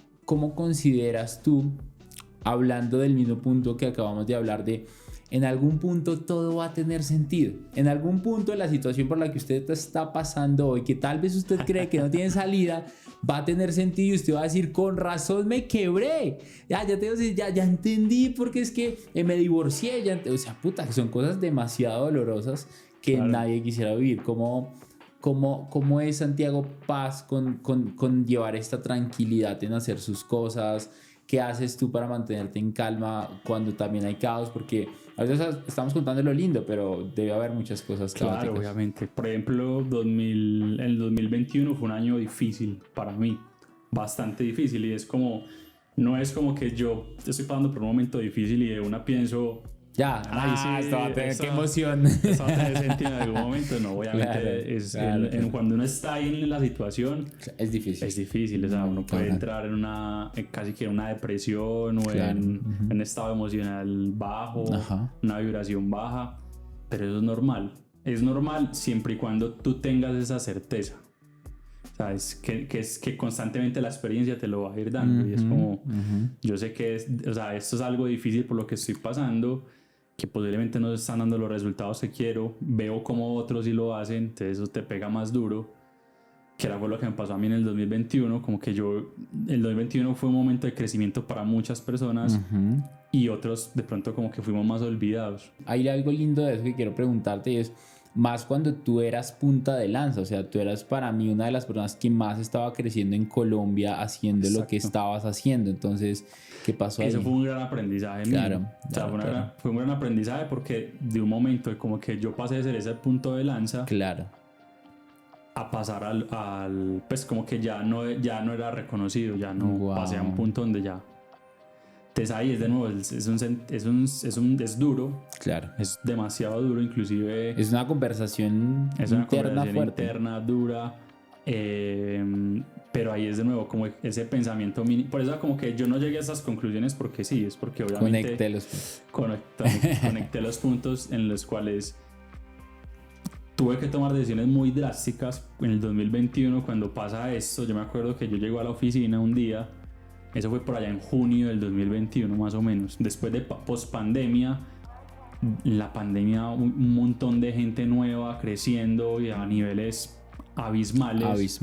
consideras tú, hablando del mismo punto que acabamos de hablar, de en algún punto todo va a tener sentido? En algún punto de la situación por la que usted está pasando hoy, que tal vez usted cree que no tiene salida, va a tener sentido y usted va a decir, con razón me quebré, ya entendí porque es que me divorcié, o sea, puta, que son cosas demasiado dolorosas que claro, nadie quisiera vivir. ¿Cómo es Santiago Paz con llevar esta tranquilidad en hacer sus cosas? ¿Qué haces tú para mantenerte en calma cuando también hay caos? Porque a veces estamos contando lo lindo, pero debe haber muchas cosas caóticas. Claro, obviamente. Por ejemplo, el 2021 fue un año difícil para mí, bastante difícil, y no es como que yo estoy pasando por un momento difícil y de una pienso, ya, esto va a tener, qué emoción. Esto va a tener sentido en algún momento. No, obviamente, claro. Cuando uno está ahí en la situación, es difícil. Es difícil, o sea, uno puede entrar en casi que una depresión o claro, en un estado emocional bajo, una vibración baja, pero eso es normal. Es normal siempre y cuando tú tengas esa certeza. ¿Sabes? Que constantemente la experiencia te lo va a ir dando. Y es como, yo sé que esto es algo difícil por lo que estoy pasando, que posiblemente no están dando los resultados que quiero, veo cómo otros sí lo hacen, entonces eso te pega más duro, que era lo que me pasó a mí en el 2021, como que el 2021 fue un momento de crecimiento para muchas personas y otros de pronto como que fuimos más olvidados. Hay algo lindo de eso que quiero preguntarte y es, más cuando tú eras punta de lanza, o sea, tú eras para mí una de las personas que más estaba creciendo en Colombia haciendo lo que estabas haciendo. Entonces, ¿qué pasó ahí? Eso fue un gran aprendize Claro, mío. O sea, fue un gran aprendizaje porque de un momento como que yo pasé de ser ese punto de lanza claro, a pasar al pues como que ya no era reconocido, ya no pasé a un punto donde ya. Entonces ahí es de nuevo, es duro. Claro. Es demasiado duro, inclusive. Es una conversación interna, dura. Pero ahí es de nuevo como ese pensamiento mínimo. Por eso como que yo no llegué a esas conclusiones porque sí, es porque obviamente conecté los puntos en los cuales tuve que tomar decisiones muy drásticas. En el 2021 cuando pasa esto, yo me acuerdo que yo llego a la oficina un día. Eso fue por allá en junio del 2021 más o menos. Después de post-pandemia, la pandemia, un montón de gente nueva creciendo y a niveles abismales.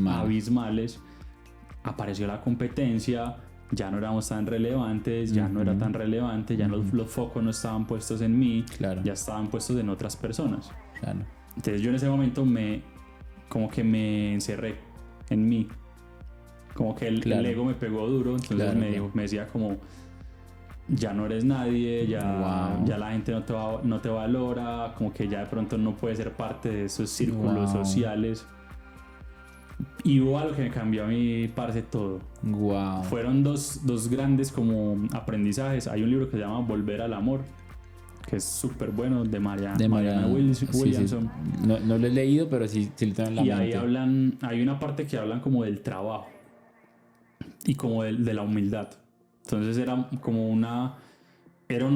Apareció la competencia, ya no éramos tan relevantes, ya no era tan relevante, ya los focos no estaban puestos en mí, ya estaban puestos en otras personas. Claro. Entonces yo en ese momento como que me encerré en mí. Como que el ego me pegó duro, entonces me decía como ya no eres nadie, ya la gente no te valora, como que ya de pronto no puedes ser parte de esos círculos sociales. Y hubo algo que me cambió a mí, parce, todo. Fueron dos grandes como aprendizajes. Hay un libro que se llama Volver al Amor, que es súper bueno, de Mariana Williamson. Sí. No lo he leído, pero sí lo tengo en la mente. Y ahí hay una parte que hablan como del trabajo y como de la humildad. Entonces era un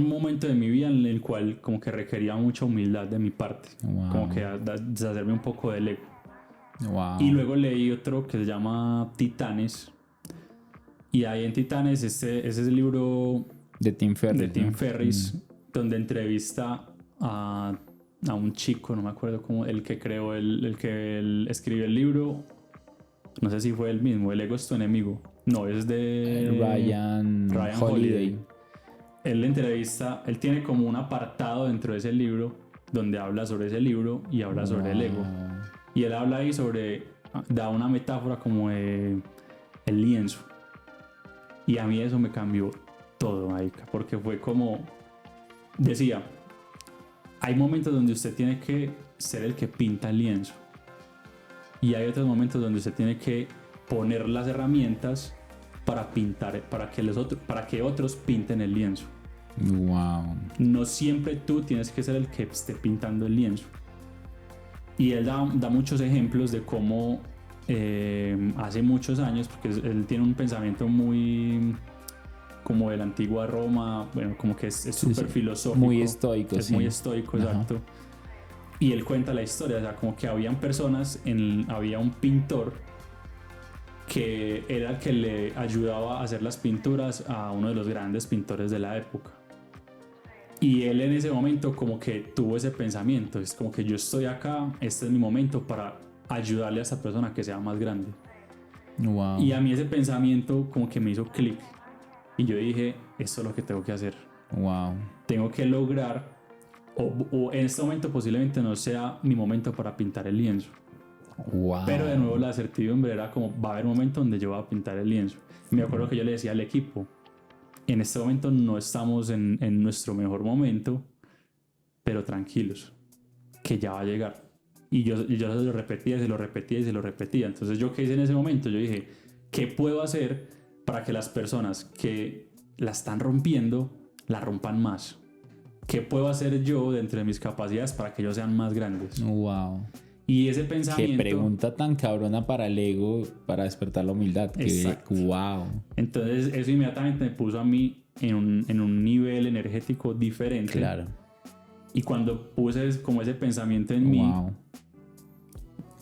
momento de mi vida en el cual como que requería mucha humildad de mi parte, como que deshacerme un poco del ego. Y luego leí otro que se llama Titanes, y ahí en Titanes ese es el libro de Tim Ferriss, donde entrevista a un chico, no me acuerdo cómo, el que escribió el libro. No sé si fue él mismo, El ego es tu enemigo. No, es de Ryan Holiday. Él entrevista, él tiene como un apartado dentro de ese libro donde habla sobre ese libro y habla sobre el ego. Y él habla ahí da una metáfora como de el lienzo. Y a mí eso me cambió todo, marica, porque fue como, decía, hay momentos donde usted tiene que ser el que pinta el lienzo. Y hay otros momentos donde usted tiene que poner las herramientas para pintar, para que otros pinten el lienzo. No siempre tú tienes que ser el que esté pintando el lienzo. Y él da muchos ejemplos de cómo hace muchos años, porque él tiene un pensamiento muy como de la antigua Roma, bueno, como que es súper filosófico. Muy estoico. Muy estoico, exacto. Y él cuenta la historia, o sea, como que había un pintor que era el que le ayudaba a hacer las pinturas a uno de los grandes pintores de la época. Y él en ese momento como que tuvo ese pensamiento, es como que yo estoy acá, este es mi momento para ayudarle a esa persona que sea más grande. Y a mí ese pensamiento como que me hizo clic. Y yo dije, esto es lo que tengo que hacer. Tengo que lograr, o en este momento posiblemente no sea mi momento para pintar el lienzo. Pero de nuevo la certidumbre era como, va a haber un momento donde yo voy a pintar el lienzo. Me acuerdo que yo le decía al equipo, en este momento no estamos en nuestro mejor momento, pero tranquilos, que ya va a llegar. Y yo se lo repetía, se lo repetía y se lo repetía. Entonces yo, ¿qué hice en ese momento? Yo dije, ¿qué puedo hacer para que las personas que la están rompiendo la rompan más? ¿Qué puedo hacer yo dentro de mis capacidades para que ellos sean más grandes? Y ese pensamiento... Qué pregunta tan cabrona para el ego, para despertar la humildad. Entonces eso inmediatamente me puso a mí en un nivel energético diferente. Y cuando puse como ese pensamiento en mí,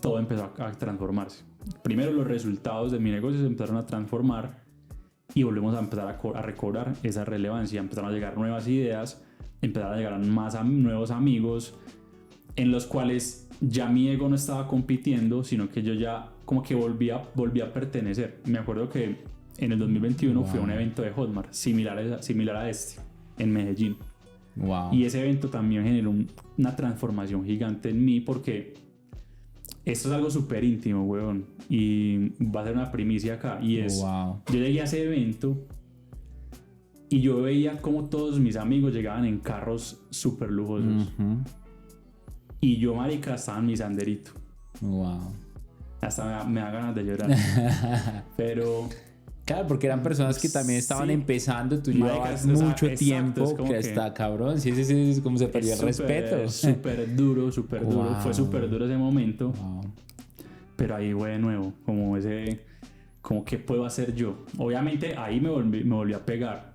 todo empezó a transformarse. Primero los resultados de mi negocio se empezaron a transformar y volvemos a empezar a recobrar esa relevancia. Empezaron a llegar nuevas ideas empezaron a llegar más nuevos amigos en los cuales ya mi ego no estaba compitiendo, sino que yo ya como que volví a pertenecer. Me acuerdo que en el 2021 fui a un evento de Hotmart similar a este, en Medellín. Wow. Y ese evento también generó una transformación gigante en mí, porque esto es algo súper íntimo, weón, y va a ser una primicia acá, y es, yo llegué a ese evento y yo veía como todos mis amigos llegaban en carros súper lujosos. Y yo, marica, estaba en mi Sanderito. Wow. Hasta me da ganas de llorar. Pero... Claro, porque eran personas que también estaban empezando, tú llevabas mucho tiempo, que está cabrón, sí, es como se perdió el respeto. Súper duro, fue súper duro ese momento, pero ahí fue de nuevo, como qué puedo hacer yo. Obviamente ahí me volví a pegar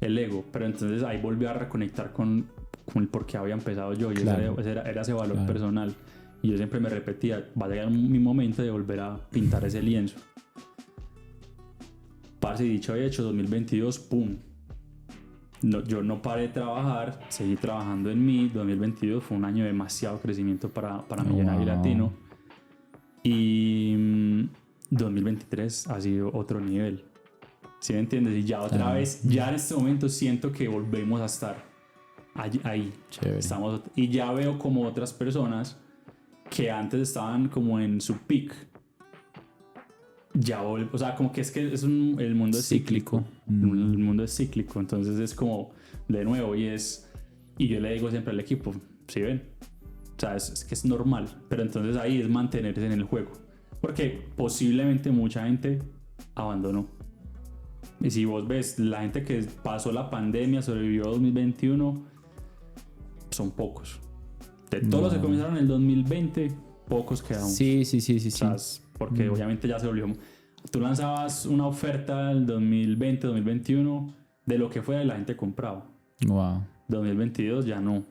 el ego, pero entonces ahí volví a reconectar con el por qué había empezado yo, y era ese valor personal, y yo siempre me repetía, va a llegar mi momento de volver a pintar ese lienzo. Parce, dicho y hecho, 2022, ¡pum! No, yo no paré de trabajar, seguí trabajando en mí. 2022 fue un año de demasiado crecimiento para Millonario Latino. Y 2023 ha sido otro nivel. ¿Sí me entiendes? Y ya otra vez, ya en este momento siento que volvemos a estar ahí. Estamos, y ya veo como otras personas que antes estaban como en su peak. Ya, o sea, como que el mundo es cíclico. El mundo es cíclico, entonces es como de nuevo, y yo le digo siempre al equipo, ¿sí ven? O sea, es que es normal, pero entonces ahí es mantenerse en el juego, porque posiblemente mucha gente abandonó. Y si vos ves, la gente que pasó la pandemia, sobrevivió 2021, son pocos. De todos los que comenzaron en el 2020, pocos quedaron. Sí. O sea, porque obviamente ya se volvió. Tú lanzabas una oferta en 2020, 2021, de lo que fuera, y la gente compraba. 2022 ya no.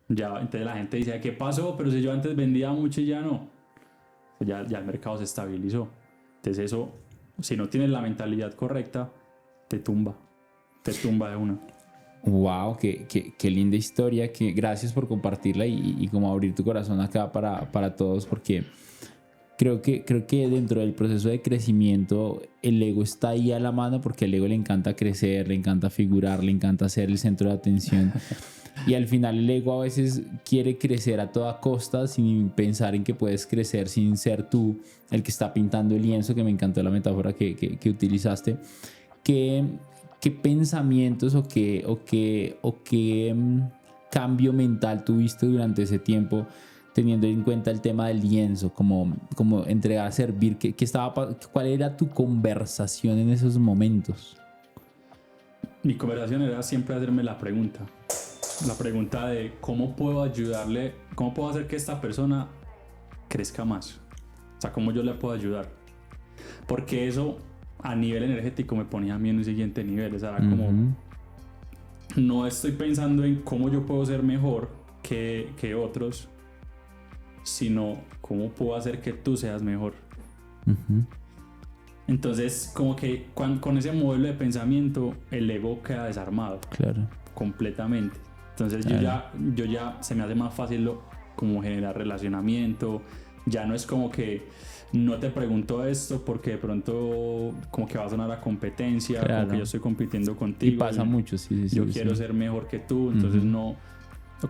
Ya, entonces la gente dice, ¿qué pasó? Pero si yo antes vendía mucho y ya no. Ya el mercado se estabilizó. Entonces eso, si no tienes la mentalidad correcta, te tumba de una. Wow, qué linda historia, gracias por compartirla y como abrir tu corazón acá para todos, porque creo que dentro del proceso de crecimiento el ego está ahí a la mano, porque al ego le encanta crecer, le encanta figurar, le encanta ser el centro de atención. Y al final el ego a veces quiere crecer a toda costa sin pensar en que puedes crecer sin ser tú el que está pintando el lienzo, que me encantó la metáfora que utilizaste. ¿Qué pensamientos o qué cambio mental tuviste durante ese tiempo, teniendo en cuenta el tema del lienzo, como entregar, servir? ¿Cuál era tu conversación en esos momentos? Mi conversación era siempre hacerme la pregunta de cómo puedo ayudarle, cómo puedo hacer que esta persona crezca más, o sea, cómo yo le puedo ayudar, porque eso a nivel energético me ponía a mí en un siguiente nivel. O sea, era como, no estoy pensando en cómo yo puedo ser mejor que otros, sino cómo puedo hacer que tú seas mejor. Entonces, como que con ese modelo de pensamiento, el ego queda desarmado. Claro. Completamente. Entonces yo ya se me hace más fácil como generar relacionamiento. Ya no es como que no te pregunto esto porque de pronto como que va a sonar a competencia, como que yo estoy compitiendo contigo. Y pasa mucho, sí. Yo quiero ser mejor que tú, entonces no...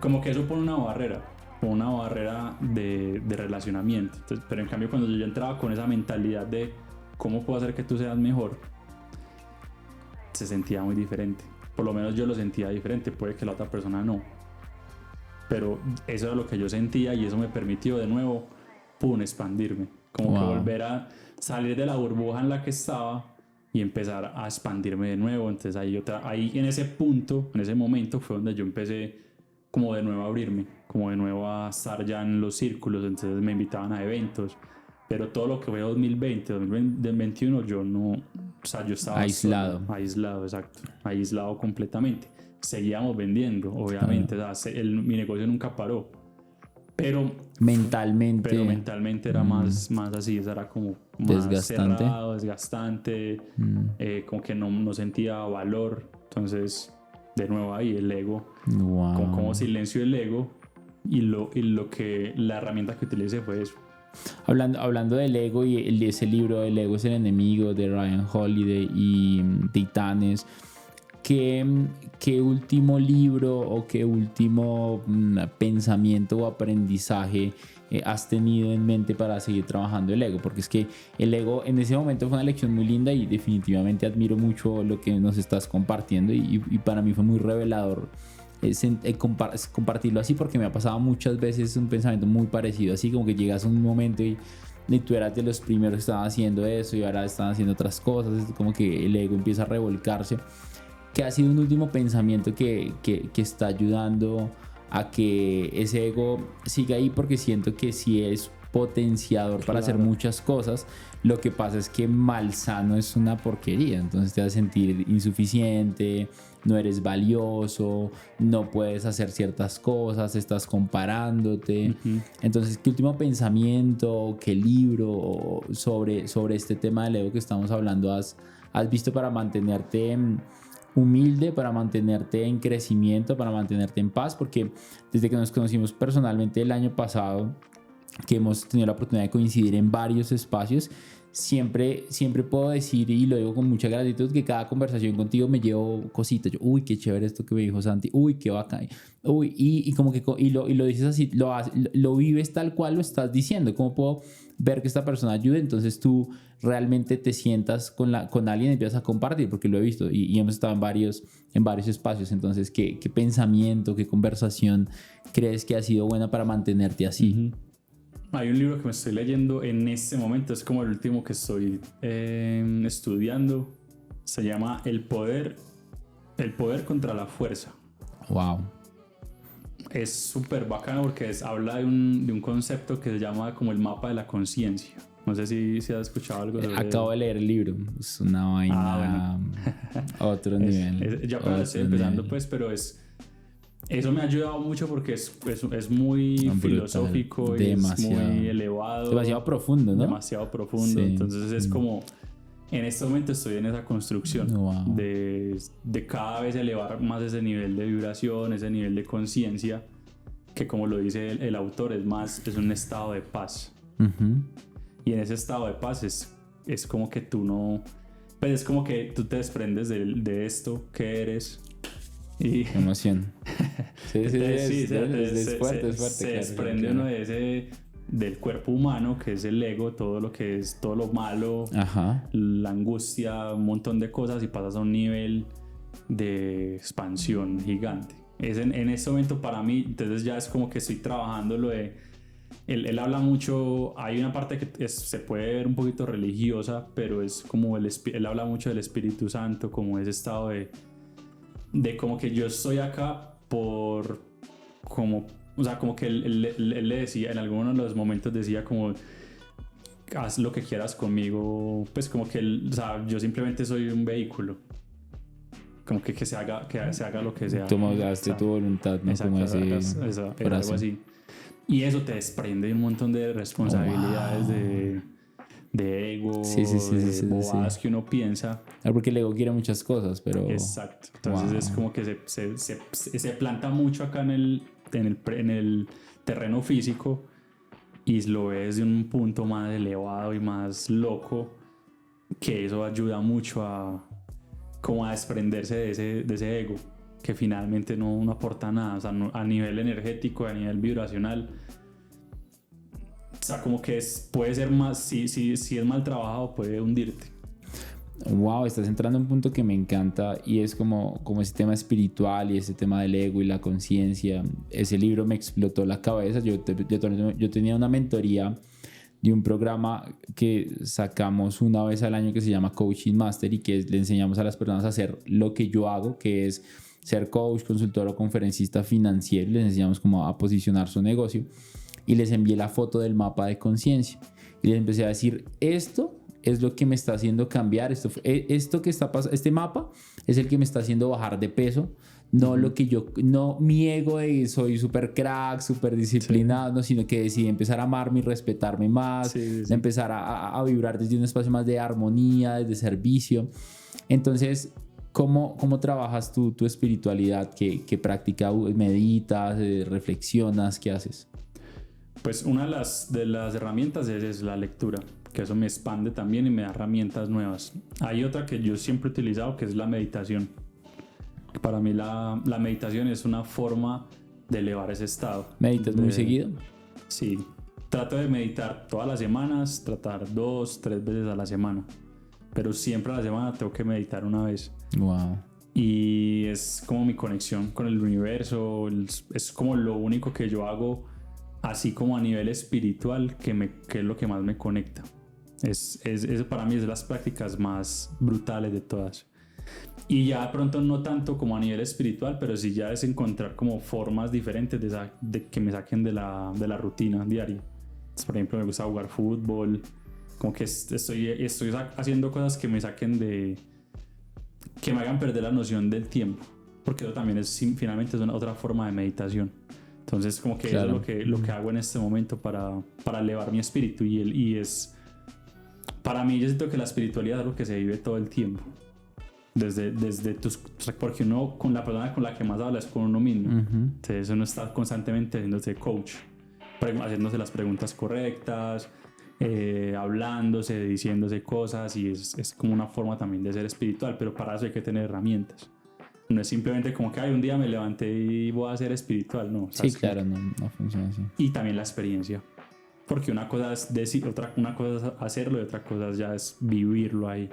Como que eso pone una barrera de relacionamiento. Entonces, pero en cambio cuando yo entraba con esa mentalidad de cómo puedo hacer que tú seas mejor, se sentía muy diferente. Por lo menos yo lo sentía diferente, puede que la otra persona no. Pero eso era lo que yo sentía, y eso me permitió de nuevo, expandirme. Como que volver a salir de la burbuja en la que estaba y empezar a expandirme de nuevo. Entonces ahí en ese punto, en ese momento fue donde yo empecé como de nuevo a abrirme, como de nuevo a estar ya en los círculos. Entonces me invitaban a eventos, pero todo lo que fue 2020, 2021 yo no, o sea, yo estaba aislado. Aislado, exacto, aislado completamente. Seguíamos vendiendo, obviamente, o sea, mi negocio nunca paró, pero mentalmente era más así, era como más desgastante, como que no sentía valor. Entonces de nuevo ahí el ego, Wow. como silencio el ego, y lo que la herramienta que utilicé fue eso. Hablando del ego y ese libro, El ego es el enemigo, de Ryan Holiday y Titanes, ¿qué último libro o qué último pensamiento o aprendizaje has tenido en mente para seguir trabajando el ego? Porque es que el ego en ese momento fue una lección muy linda y definitivamente admiro mucho lo que nos estás compartiendo y para mí fue muy revelador compartirlo así, porque me ha pasado muchas veces un pensamiento muy parecido, así como que llegas a un momento y tú eras de los primeros que estaban haciendo eso y ahora están haciendo otras cosas, es como que el ego empieza a revolcarse. ¿Qué ha sido un último pensamiento que está ayudando a que ese ego siga ahí? Porque siento que sí es potenciador para hacer muchas cosas. Lo que pasa es que malsano es una porquería, entonces te vas a sentir insuficiente, no eres valioso, no puedes hacer ciertas cosas, estás comparándote. Entonces, ¿qué último pensamiento, qué libro sobre este tema del ego que estamos hablando has visto para mantenerte humilde, para mantenerte en crecimiento, para mantenerte en paz? Porque desde que nos conocimos personalmente el año pasado, que hemos tenido la oportunidad de coincidir en varios espacios, siempre puedo decir, y lo digo con mucha gratitud, que cada conversación contigo me llevo cositas. Yo, uy, qué chévere esto que me dijo Santi, uy, qué bacán, uy, y como que lo dices así, lo vives tal cual lo estás diciendo. ¿Cómo puedo ver que esta persona ayude? Entonces tú realmente te sientas con alguien y empiezas a compartir, porque lo he visto y hemos estado en varios espacios. Entonces, ¿qué pensamiento, qué conversación crees que ha sido buena para mantenerte así? Hay un libro que me estoy leyendo en este momento, es como el último que estoy estudiando. Se llama El poder contra la fuerza. Wow. Es súper bacano porque habla de un concepto que se llama como el mapa de la conciencia. No sé si has escuchado algo sobre Acabo de leer el libro. Es una vaina otro nivel. Yo apenas estoy empezando, pues, pero eso me ha ayudado mucho porque es muy filosófico, es muy elevado. Demasiado profundo, ¿no? Demasiado profundo. Sí. Entonces es como, en este momento estoy en esa construcción de cada vez elevar más ese nivel de vibración, ese nivel de conciencia, que como lo dice el autor, es un estado de paz. Y en ese estado de paz es como que tú no... Pues es como que tú te desprendes de esto que eres. Y emoción. Sí, es fuerte. Se desprende uno del cuerpo humano, que es el ego, todo lo que es todo lo malo, la angustia, un montón de cosas, y pasas a un nivel de expansión gigante. En este momento para mí, entonces ya es como que estoy trabajando lo de... Él habla mucho, hay una parte que se puede ver un poquito religiosa, pero es como él habla mucho del Espíritu Santo, como ese estado de como que yo estoy acá o sea, como que él le decía, en algunos de los momentos decía como, haz lo que quieras conmigo, pues como que o sea, yo simplemente soy un vehículo, como que se haga lo que sea. Tú moldaste tu voluntad, ¿no? Exacto, como algo así. Y eso te desprende un montón de responsabilidades, de ego, de bobadas que uno piensa. Porque el ego quiere muchas cosas, pero... Exacto. Entonces es como que se planta mucho acá en el terreno físico y lo ves de un punto más elevado y más loco, que eso ayuda mucho a desprenderse de ese ego, que finalmente no aporta nada. O sea, a nivel energético, a nivel vibracional, o sea, como que puede ser más, si es mal trabajado, puede hundirte. Wow, estás entrando a un punto que me encanta, y es como ese tema espiritual y ese tema del ego y la conciencia. Ese libro me explotó la cabeza. Yo tenía una mentoría de un programa que sacamos una vez al año que se llama Coaching Mastery, que le enseñamos a las personas a hacer lo que yo hago, que es ser coach, consultor o conferencista financiero. Les enseñamos cómo a posicionar su negocio, y les envié la foto del mapa de conciencia y les empecé a decir, esto es lo que me está haciendo cambiar, esto que está pasando, este mapa es el que me está haciendo bajar de peso, no lo que mi ego de soy súper crack, súper disciplinado, no, sino que decidí empezar a amarme y respetarme más, de empezar a vibrar desde un espacio más de armonía, de servicio. Entonces ¿Cómo trabajas tu espiritualidad? ¿Qué práctica meditas, reflexionas? ¿Qué haces? Pues una de las herramientas es la lectura, que eso me expande también y me da herramientas nuevas. Hay otra que yo siempre he utilizado, que es la meditación. Para mí la meditación es una forma de elevar ese estado. ¿Meditas muy seguido? Sí, trato de meditar todas las semanas, tratar 2-3 veces a la semana, pero siempre a la semana tengo que meditar una vez. Wow. Y es como mi conexión con el universo, es como lo único que yo hago, así como a nivel espiritual, que es lo que más me conecta. Eso para mí es de las prácticas más brutales de todas. Y ya de pronto no tanto como a nivel espiritual, pero sí ya es encontrar como formas diferentes de que me saquen de la rutina diaria. Entonces, por ejemplo, me gusta jugar fútbol, como que estoy haciendo cosas que me saquen que me hagan perder la noción del tiempo, porque eso también finalmente es otra forma de meditación. Entonces como que claro, eso es lo que hago en este momento para elevar mi espíritu y es, para mí yo siento que la espiritualidad es algo que se vive todo el tiempo. Porque uno con la persona con la que más habla es con uno mismo. Entonces uno está constantemente haciéndose coach, haciéndose las preguntas correctas, hablándose, diciéndose cosas, y es como una forma también de ser espiritual, pero para eso hay que tener herramientas. No es simplemente como que un día me levanté y voy a ser espiritual, no. Sí, claro, no funciona así. Y también la experiencia, porque una cosa es decir, una cosa es hacerlo y otra cosa ya es vivirlo ahí.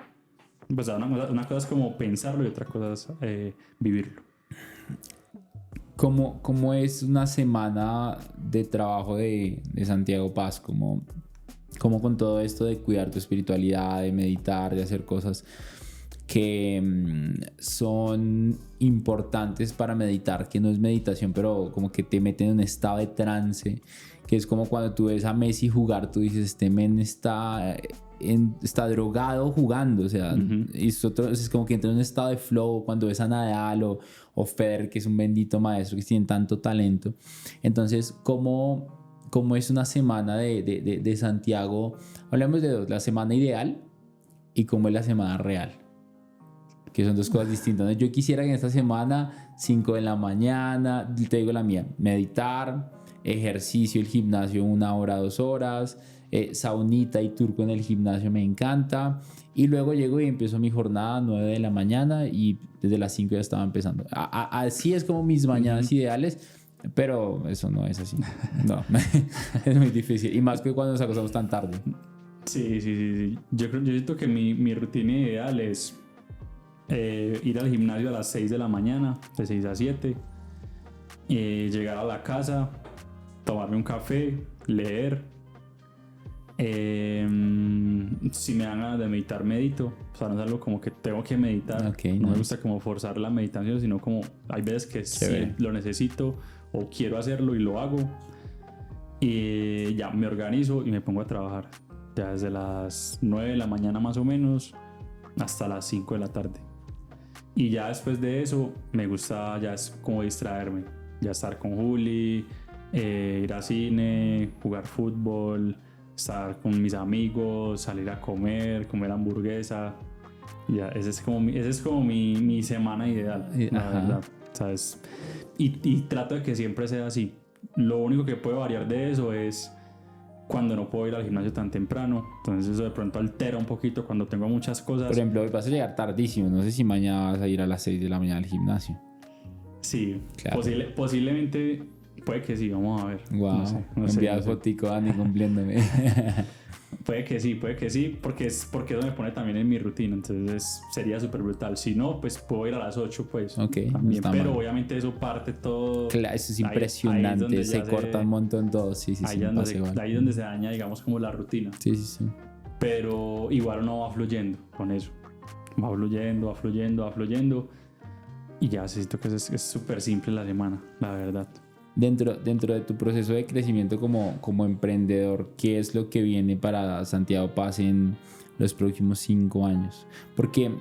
Pues una cosa es como pensarlo y otra cosa es vivirlo. ¿Cómo es una semana de trabajo de Santiago Paz? ¿Cómo con todo esto de cuidar tu espiritualidad, de meditar, de hacer cosas que son importantes para meditar, que no es meditación, pero como que te meten en un estado de trance, que es como cuando tú ves a Messi jugar, tú dices, este men está drogado jugando, o sea, es como que entra en un estado de flow cuando ves a Nadal o Federer, que es un bendito maestro, que tiene tanto talento. Entonces, ¿cómo es una semana de Santiago? Hablamos de dos, la semana ideal y cómo es la semana real, que son dos cosas distintas. Yo quisiera que en esta semana, 5 de la mañana, te digo la mía, meditar, ejercicio, el gimnasio 1 hora, 2 horas, saunita y turco en el gimnasio me encanta, y luego llego y empiezo mi jornada 9 de la mañana y desde las 5 ya estaba empezando. Así es como mis mañanas ideales, pero eso no es así. No, es muy difícil, y más que cuando nos acostamos tan tarde. Sí. Yo siento que mi rutina ideal es ir al gimnasio a las 6 de la mañana, de 6 a 7, llegar a la casa, tomarme un café, leer. Si me dan ganas de meditar, medito. O sea, no es algo como que tengo que meditar. Okay, no me gusta como forzar la meditación, sino como hay veces que sí lo necesito o quiero hacerlo y lo hago. Y ya me organizo y me pongo a trabajar. Ya desde las 9 de la mañana más o menos hasta las 5 de la tarde. Y ya después de eso me gusta ya es como distraerme. Ya estar con Juli, ir al cine, jugar fútbol, estar con mis amigos, salir a comer hamburguesa. Ya, ese es como mi semana ideal, la verdad, ¿sabes? Y trato de que siempre sea así. Lo único que puede variar de eso es cuando no puedo ir al gimnasio tan temprano. Entonces eso de pronto altera un poquito cuando tengo muchas cosas. Por ejemplo, vas a llegar tardísimo. No sé si mañana vas a ir a las 6 de la mañana al gimnasio. Sí, claro. Posiblemente puede que sí, vamos a ver. Wow, no sé, envías fotico a Dani cumpliéndome. Puede que sí, porque eso me pone también en mi rutina, entonces sería súper brutal. Si no, pues puedo ir a las 8, pues. Okay, también, no pero mal. Obviamente eso parte todo. Claro, eso es impresionante, ahí se corta un montón todo. Sí, ahí es donde se daña, digamos, como la rutina. Sí. Pero igual uno va fluyendo con eso. Va fluyendo. Y ya siento que es súper simple la semana, la verdad. Dentro de tu proceso de crecimiento como emprendedor, ¿qué es lo que viene para Santiago Paz en los próximos 5 años? Porque,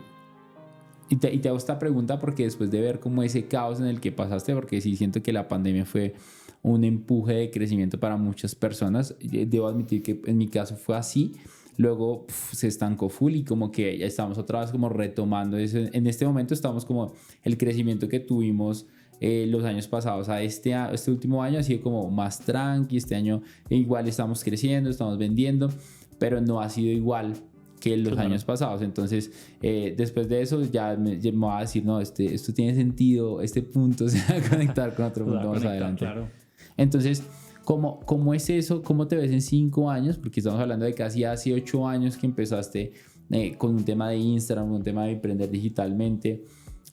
y te hago esta pregunta porque después de ver como ese caos en el que pasaste, porque sí siento que la pandemia fue un empuje de crecimiento para muchas personas, debo admitir que en mi caso fue así, luego se estancó full y como que ya estamos otra vez como retomando eso. En este momento estamos como el crecimiento que tuvimos los años pasados a este último año ha sido como más tranqui. Este año igual estamos creciendo, estamos vendiendo, pero no ha sido igual que los años pasados. Entonces después de eso ya me voy a decir, no, esto tiene sentido, este punto se va a conectar con otro punto más adelante. Claro. Entonces, ¿cómo es eso? ¿Cómo te ves en 5 años? Porque estamos hablando de casi hace 8 años que empezaste con un tema de Instagram, con un tema de emprender digitalmente.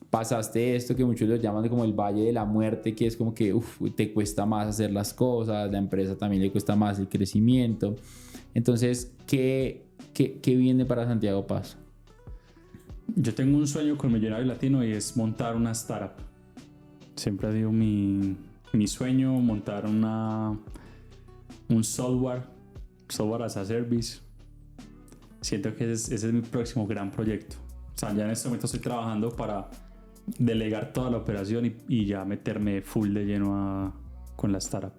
Pasaste esto que muchos lo llaman como el valle de la muerte, que es como que te cuesta más hacer las cosas, la empresa también le cuesta más el crecimiento. Entonces, ¿qué viene para Santiago Paz? Yo tengo un sueño con Millonario Latino y es montar una startup. Siempre ha sido mi sueño, montar un software as a service. Siento que ese es mi próximo gran proyecto. O sea, ya en este momento estoy trabajando para delegar toda la operación y ya meterme full de lleno con la startup.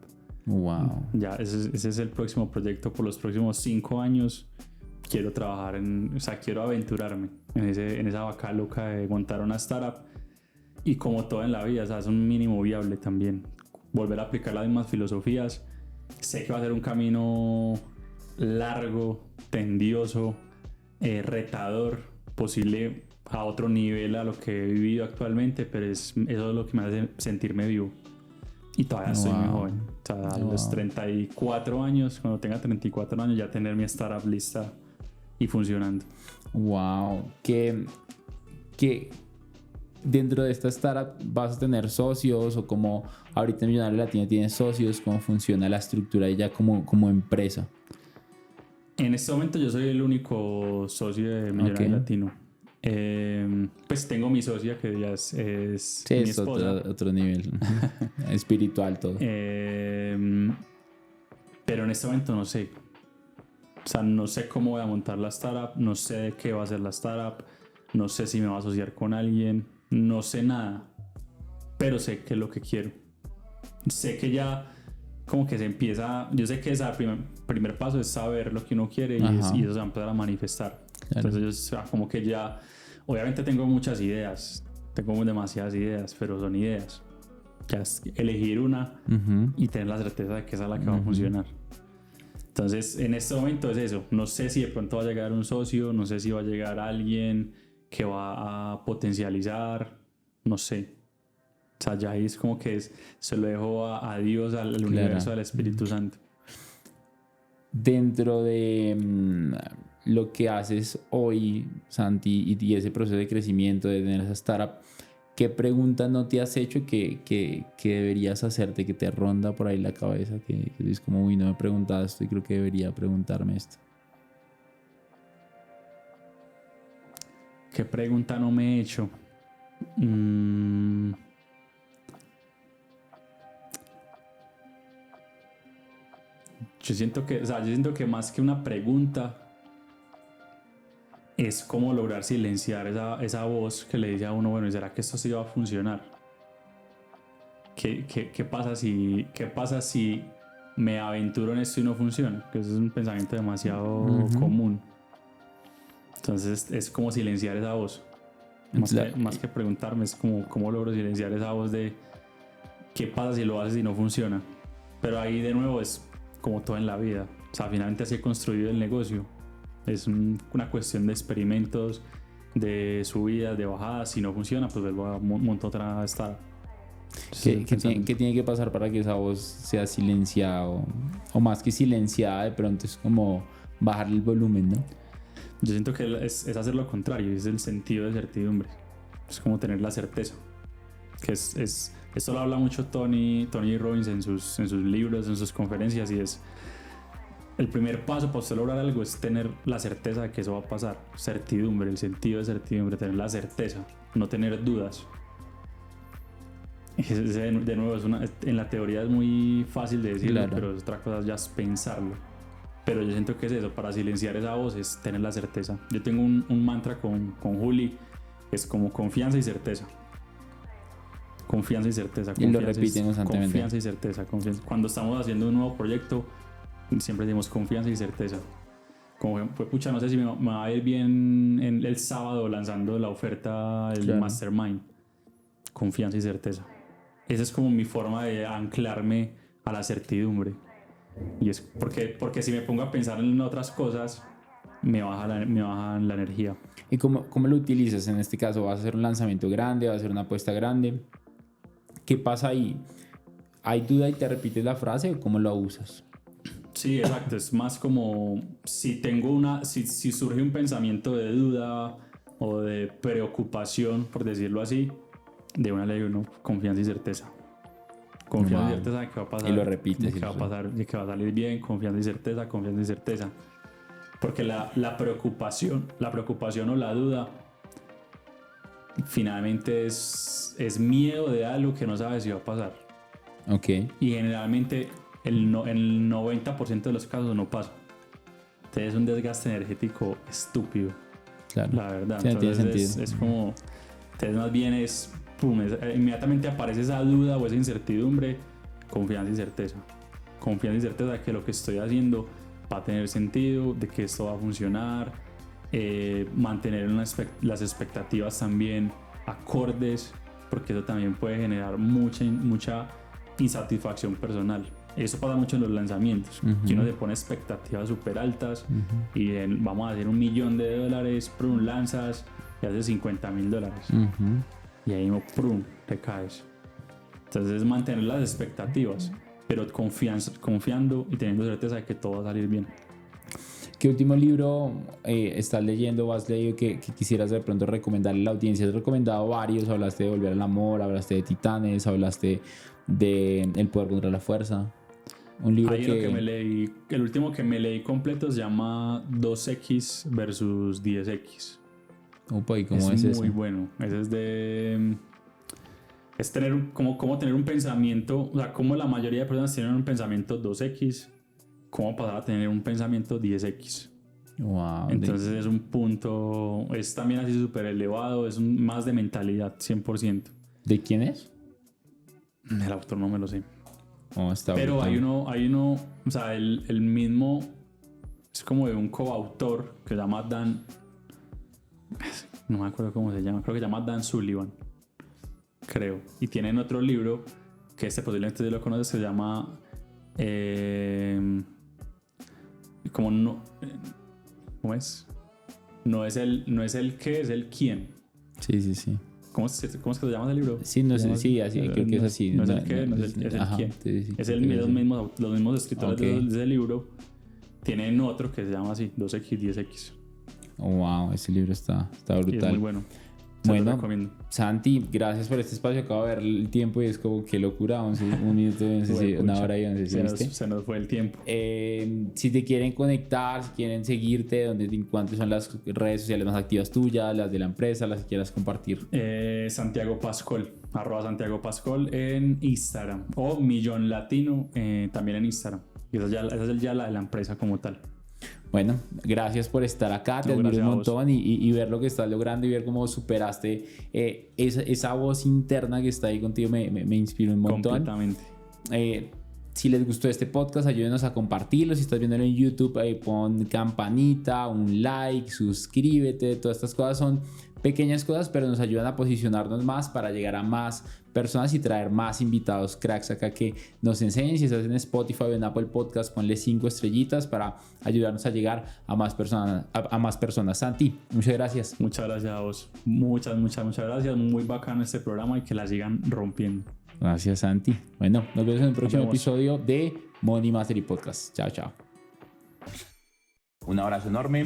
Wow. Ya, ese es el próximo proyecto por los próximos 5 años. Quiero trabajar quiero aventurarme en esa vaca loca de montar una startup. Y como todo en la vida, o sea, es un mínimo viable también. Volver a aplicar las mismas filosofías. Sé que va a ser un camino largo, tedioso, retador, posible a otro nivel a lo que he vivido actualmente, pero eso es lo que me hace sentirme vivo. Y todavía soy muy joven. O sea, a los 34 años, cuando tenga 34 años, ya tener mi startup lista y funcionando. Wow. Que dentro de esta startup vas a tener socios, o como ahorita en Millonario Latino tienes socios, ¿cómo funciona la estructura ya como empresa? En este momento yo soy el único socio de Millonario Latino. Pues tengo mi socia que ya es sí, mi es esposa. otro nivel espiritual todo. Pero en este momento no sé. O sea, no sé cómo voy a montar la startup, no sé de qué va a ser la startup, no sé si me va a asociar con alguien, no sé nada, pero sé que es lo que quiero. Sé que ya como que se empieza, yo sé que el primer paso es saber lo que uno quiere y eso se va a empezar a manifestar. Claro. Entonces como que ya, obviamente tengo muchas ideas, tengo demasiadas ideas, pero son ideas. Ya es elegir una y tener la certeza de que esa es la que va a funcionar. Entonces, en este momento es eso. No sé si de pronto va a llegar un socio, no sé si va a llegar alguien que va a potencializar, no sé. O sea, ya ahí es como que se lo dejo a Dios, al universo, al Espíritu Santo. Dentro de lo que haces hoy, Santi, y ese proceso de crecimiento, de tener esa startup, ¿qué pregunta no te has hecho que deberías hacerte, que te ronda por ahí la cabeza, que dices como, uy, no me he preguntado esto y creo que debería preguntarme esto? ¿Qué pregunta no me he hecho? Yo siento que más que una pregunta es cómo lograr silenciar esa voz que le dice a uno, bueno, ¿será que esto sí va a funcionar? ¿Qué pasa si me aventuro en esto y no funciona? Que eso es un pensamiento demasiado común. Entonces es como silenciar esa voz. Más que preguntarme, es como cómo logro silenciar esa voz de qué pasa si lo haces y no funciona. Pero ahí de nuevo es como todo en la vida. O sea, finalmente así he construido el negocio. Es una cuestión de experimentos, de subidas, de bajadas. Si no funciona, pues vuelvo a montar otra startup. ¿Qué tiene que pasar para que esa voz sea silenciada? O más que silenciada, de pronto es como bajarle el volumen, ¿no? Yo siento que es hacer lo contrario, es el sentido de certidumbre. Es como tener la certeza. Que esto lo habla mucho Tony Robbins en sus libros, en sus conferencias, y es el primer paso para usted lograr algo es tener la certeza de que eso va a pasar. Certidumbre, el sentido de certidumbre, tener la certeza, no tener dudas. De nuevo, en la teoría es muy fácil de decirlo, claro, pero otra cosa ya es pensarlo. Pero yo siento que es eso, para silenciar esa voz es tener la certeza. Yo tengo un mantra con Juli, es como confianza y certeza. Confianza y certeza. Y lo repiten constantemente. Confianza y certeza. Cuando estamos haciendo un nuevo proyecto, siempre decimos confianza y certeza. como fue pucha, no sé si me va a ir bien el sábado lanzando la oferta del Mastermind. Confianza y certeza. Esa es como mi forma de anclarme a la certidumbre. Y es porque si me pongo a pensar en otras cosas, me bajan la energía. ¿Y cómo lo utilizas? En este caso, ¿vas a hacer un lanzamiento grande? ¿Vas a hacer una apuesta grande? ¿Qué pasa ahí? ¿Hay duda y te repites la frase o cómo lo usas? Sí, exacto. Es más como si si surge un pensamiento de duda o de preocupación, por decirlo así, de una ley uno, confianza y certeza. Confianza y certeza de que va a pasar. Y lo repites. De que va a pasar, de que va a salir bien, confianza y certeza. Porque la preocupación o la duda finalmente es miedo de algo que no sabes si va a pasar. Ok. Y generalmente el 90% de los casos no pasa. Entonces es un desgaste energético estúpido. Claro. La verdad. Sí, Entonces es como... Entonces más bien inmediatamente aparece esa duda o esa incertidumbre, confianza y certeza. Confianza y certeza de que lo que estoy haciendo va a tener sentido, de que esto va a funcionar, mantener las expectativas también acordes, porque eso también puede generar mucha insatisfacción personal. Eso pasa mucho en los lanzamientos, que uno se pone expectativas súper altas y vamos a hacer $1 millón, prum, lanzas y haces $50,000 y ahí prum, te caes. Entonces es mantener las expectativas, pero confiando y teniendo certeza de que todo va a salir bien. ¿Qué último libro estás leyendo o has leído que quisieras de pronto recomendarle a la audiencia? Has recomendado varios, hablaste de Volver al Amor, hablaste de Titanes, hablaste de El Poder contra la Fuerza. Un libro el último que me leí completo se llama 2X versus 10X. Opa, ¿y cómo es eso? Es muy bueno. Ese es tener cómo tener un pensamiento, o sea, cómo la mayoría de personas tienen un pensamiento 2X, cómo pasar a tener un pensamiento 10X. Wow. Entonces es un punto, es también así súper elevado, es más de mentalidad, 100%. ¿De quién es? El autor no me lo sé. Está pero brutal. hay uno, o sea, el mismo, es como de un coautor que se llama Dan, no me acuerdo cómo se llama, creo que se llama Dan Sullivan, creo. Y tienen otro libro que posiblemente lo conoces, que se llama ¿cómo es? No es el qué, es el quién. Sí. ¿Cómo es que se llama ese libro? Sí, no sé, sí, así, creo que es así. No es el qué, es el quién. Sí, es los mismos escritores de ese libro. Tienen otro que se llama así, 2X, 10X. Oh, wow, ese libro está brutal. Y es muy bueno. Bueno, Santi, gracias por este espacio. Acabo de ver el tiempo y es como qué locura, 1 minuto, una hora y 11. Se nos fue el tiempo. Si te quieren conectar, si quieren seguirte, ¿cuántas son las redes sociales más activas tuyas, las de la empresa, las que quieras compartir? Santiago Pascol, @Santiago Pascol en Instagram, o Millón Latino también en Instagram. Y esa es ya la de la empresa como tal. Bueno, gracias por estar acá, te admiro un montón y ver lo que estás logrando y ver cómo superaste esa voz interna que está ahí contigo me inspiró un montón. Completamente. Si les gustó este podcast, ayúdenos a compartirlo. Si estás viéndolo en YouTube, pon campanita, un like, suscríbete. Todas estas cosas son pequeñas cosas, pero nos ayudan a posicionarnos más para llegar a más personas y traer más invitados cracks acá que nos enseñen. Si estás en Spotify o en Apple Podcast, ponle 5 estrellitas para ayudarnos a llegar a más personas. Santi, muchas gracias. Muchas gracias a vos. Muchas gracias. Muy bacano este programa y que la sigan rompiendo. Gracias, Santi. Bueno, nos vemos en el próximo episodio de Money Mastery Podcast. Chao. Un abrazo enorme.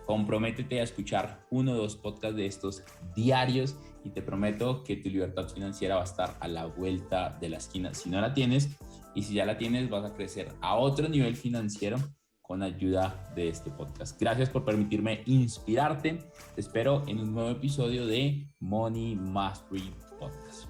Comprométete a escuchar 1 o 2 podcasts de estos diarios y te prometo que tu libertad financiera va a estar a la vuelta de la esquina. Si no la tienes y si ya la tienes, vas a crecer a otro nivel financiero con ayuda de este podcast. Gracias por permitirme inspirarte. Te espero en un nuevo episodio de Money Mastery Podcast.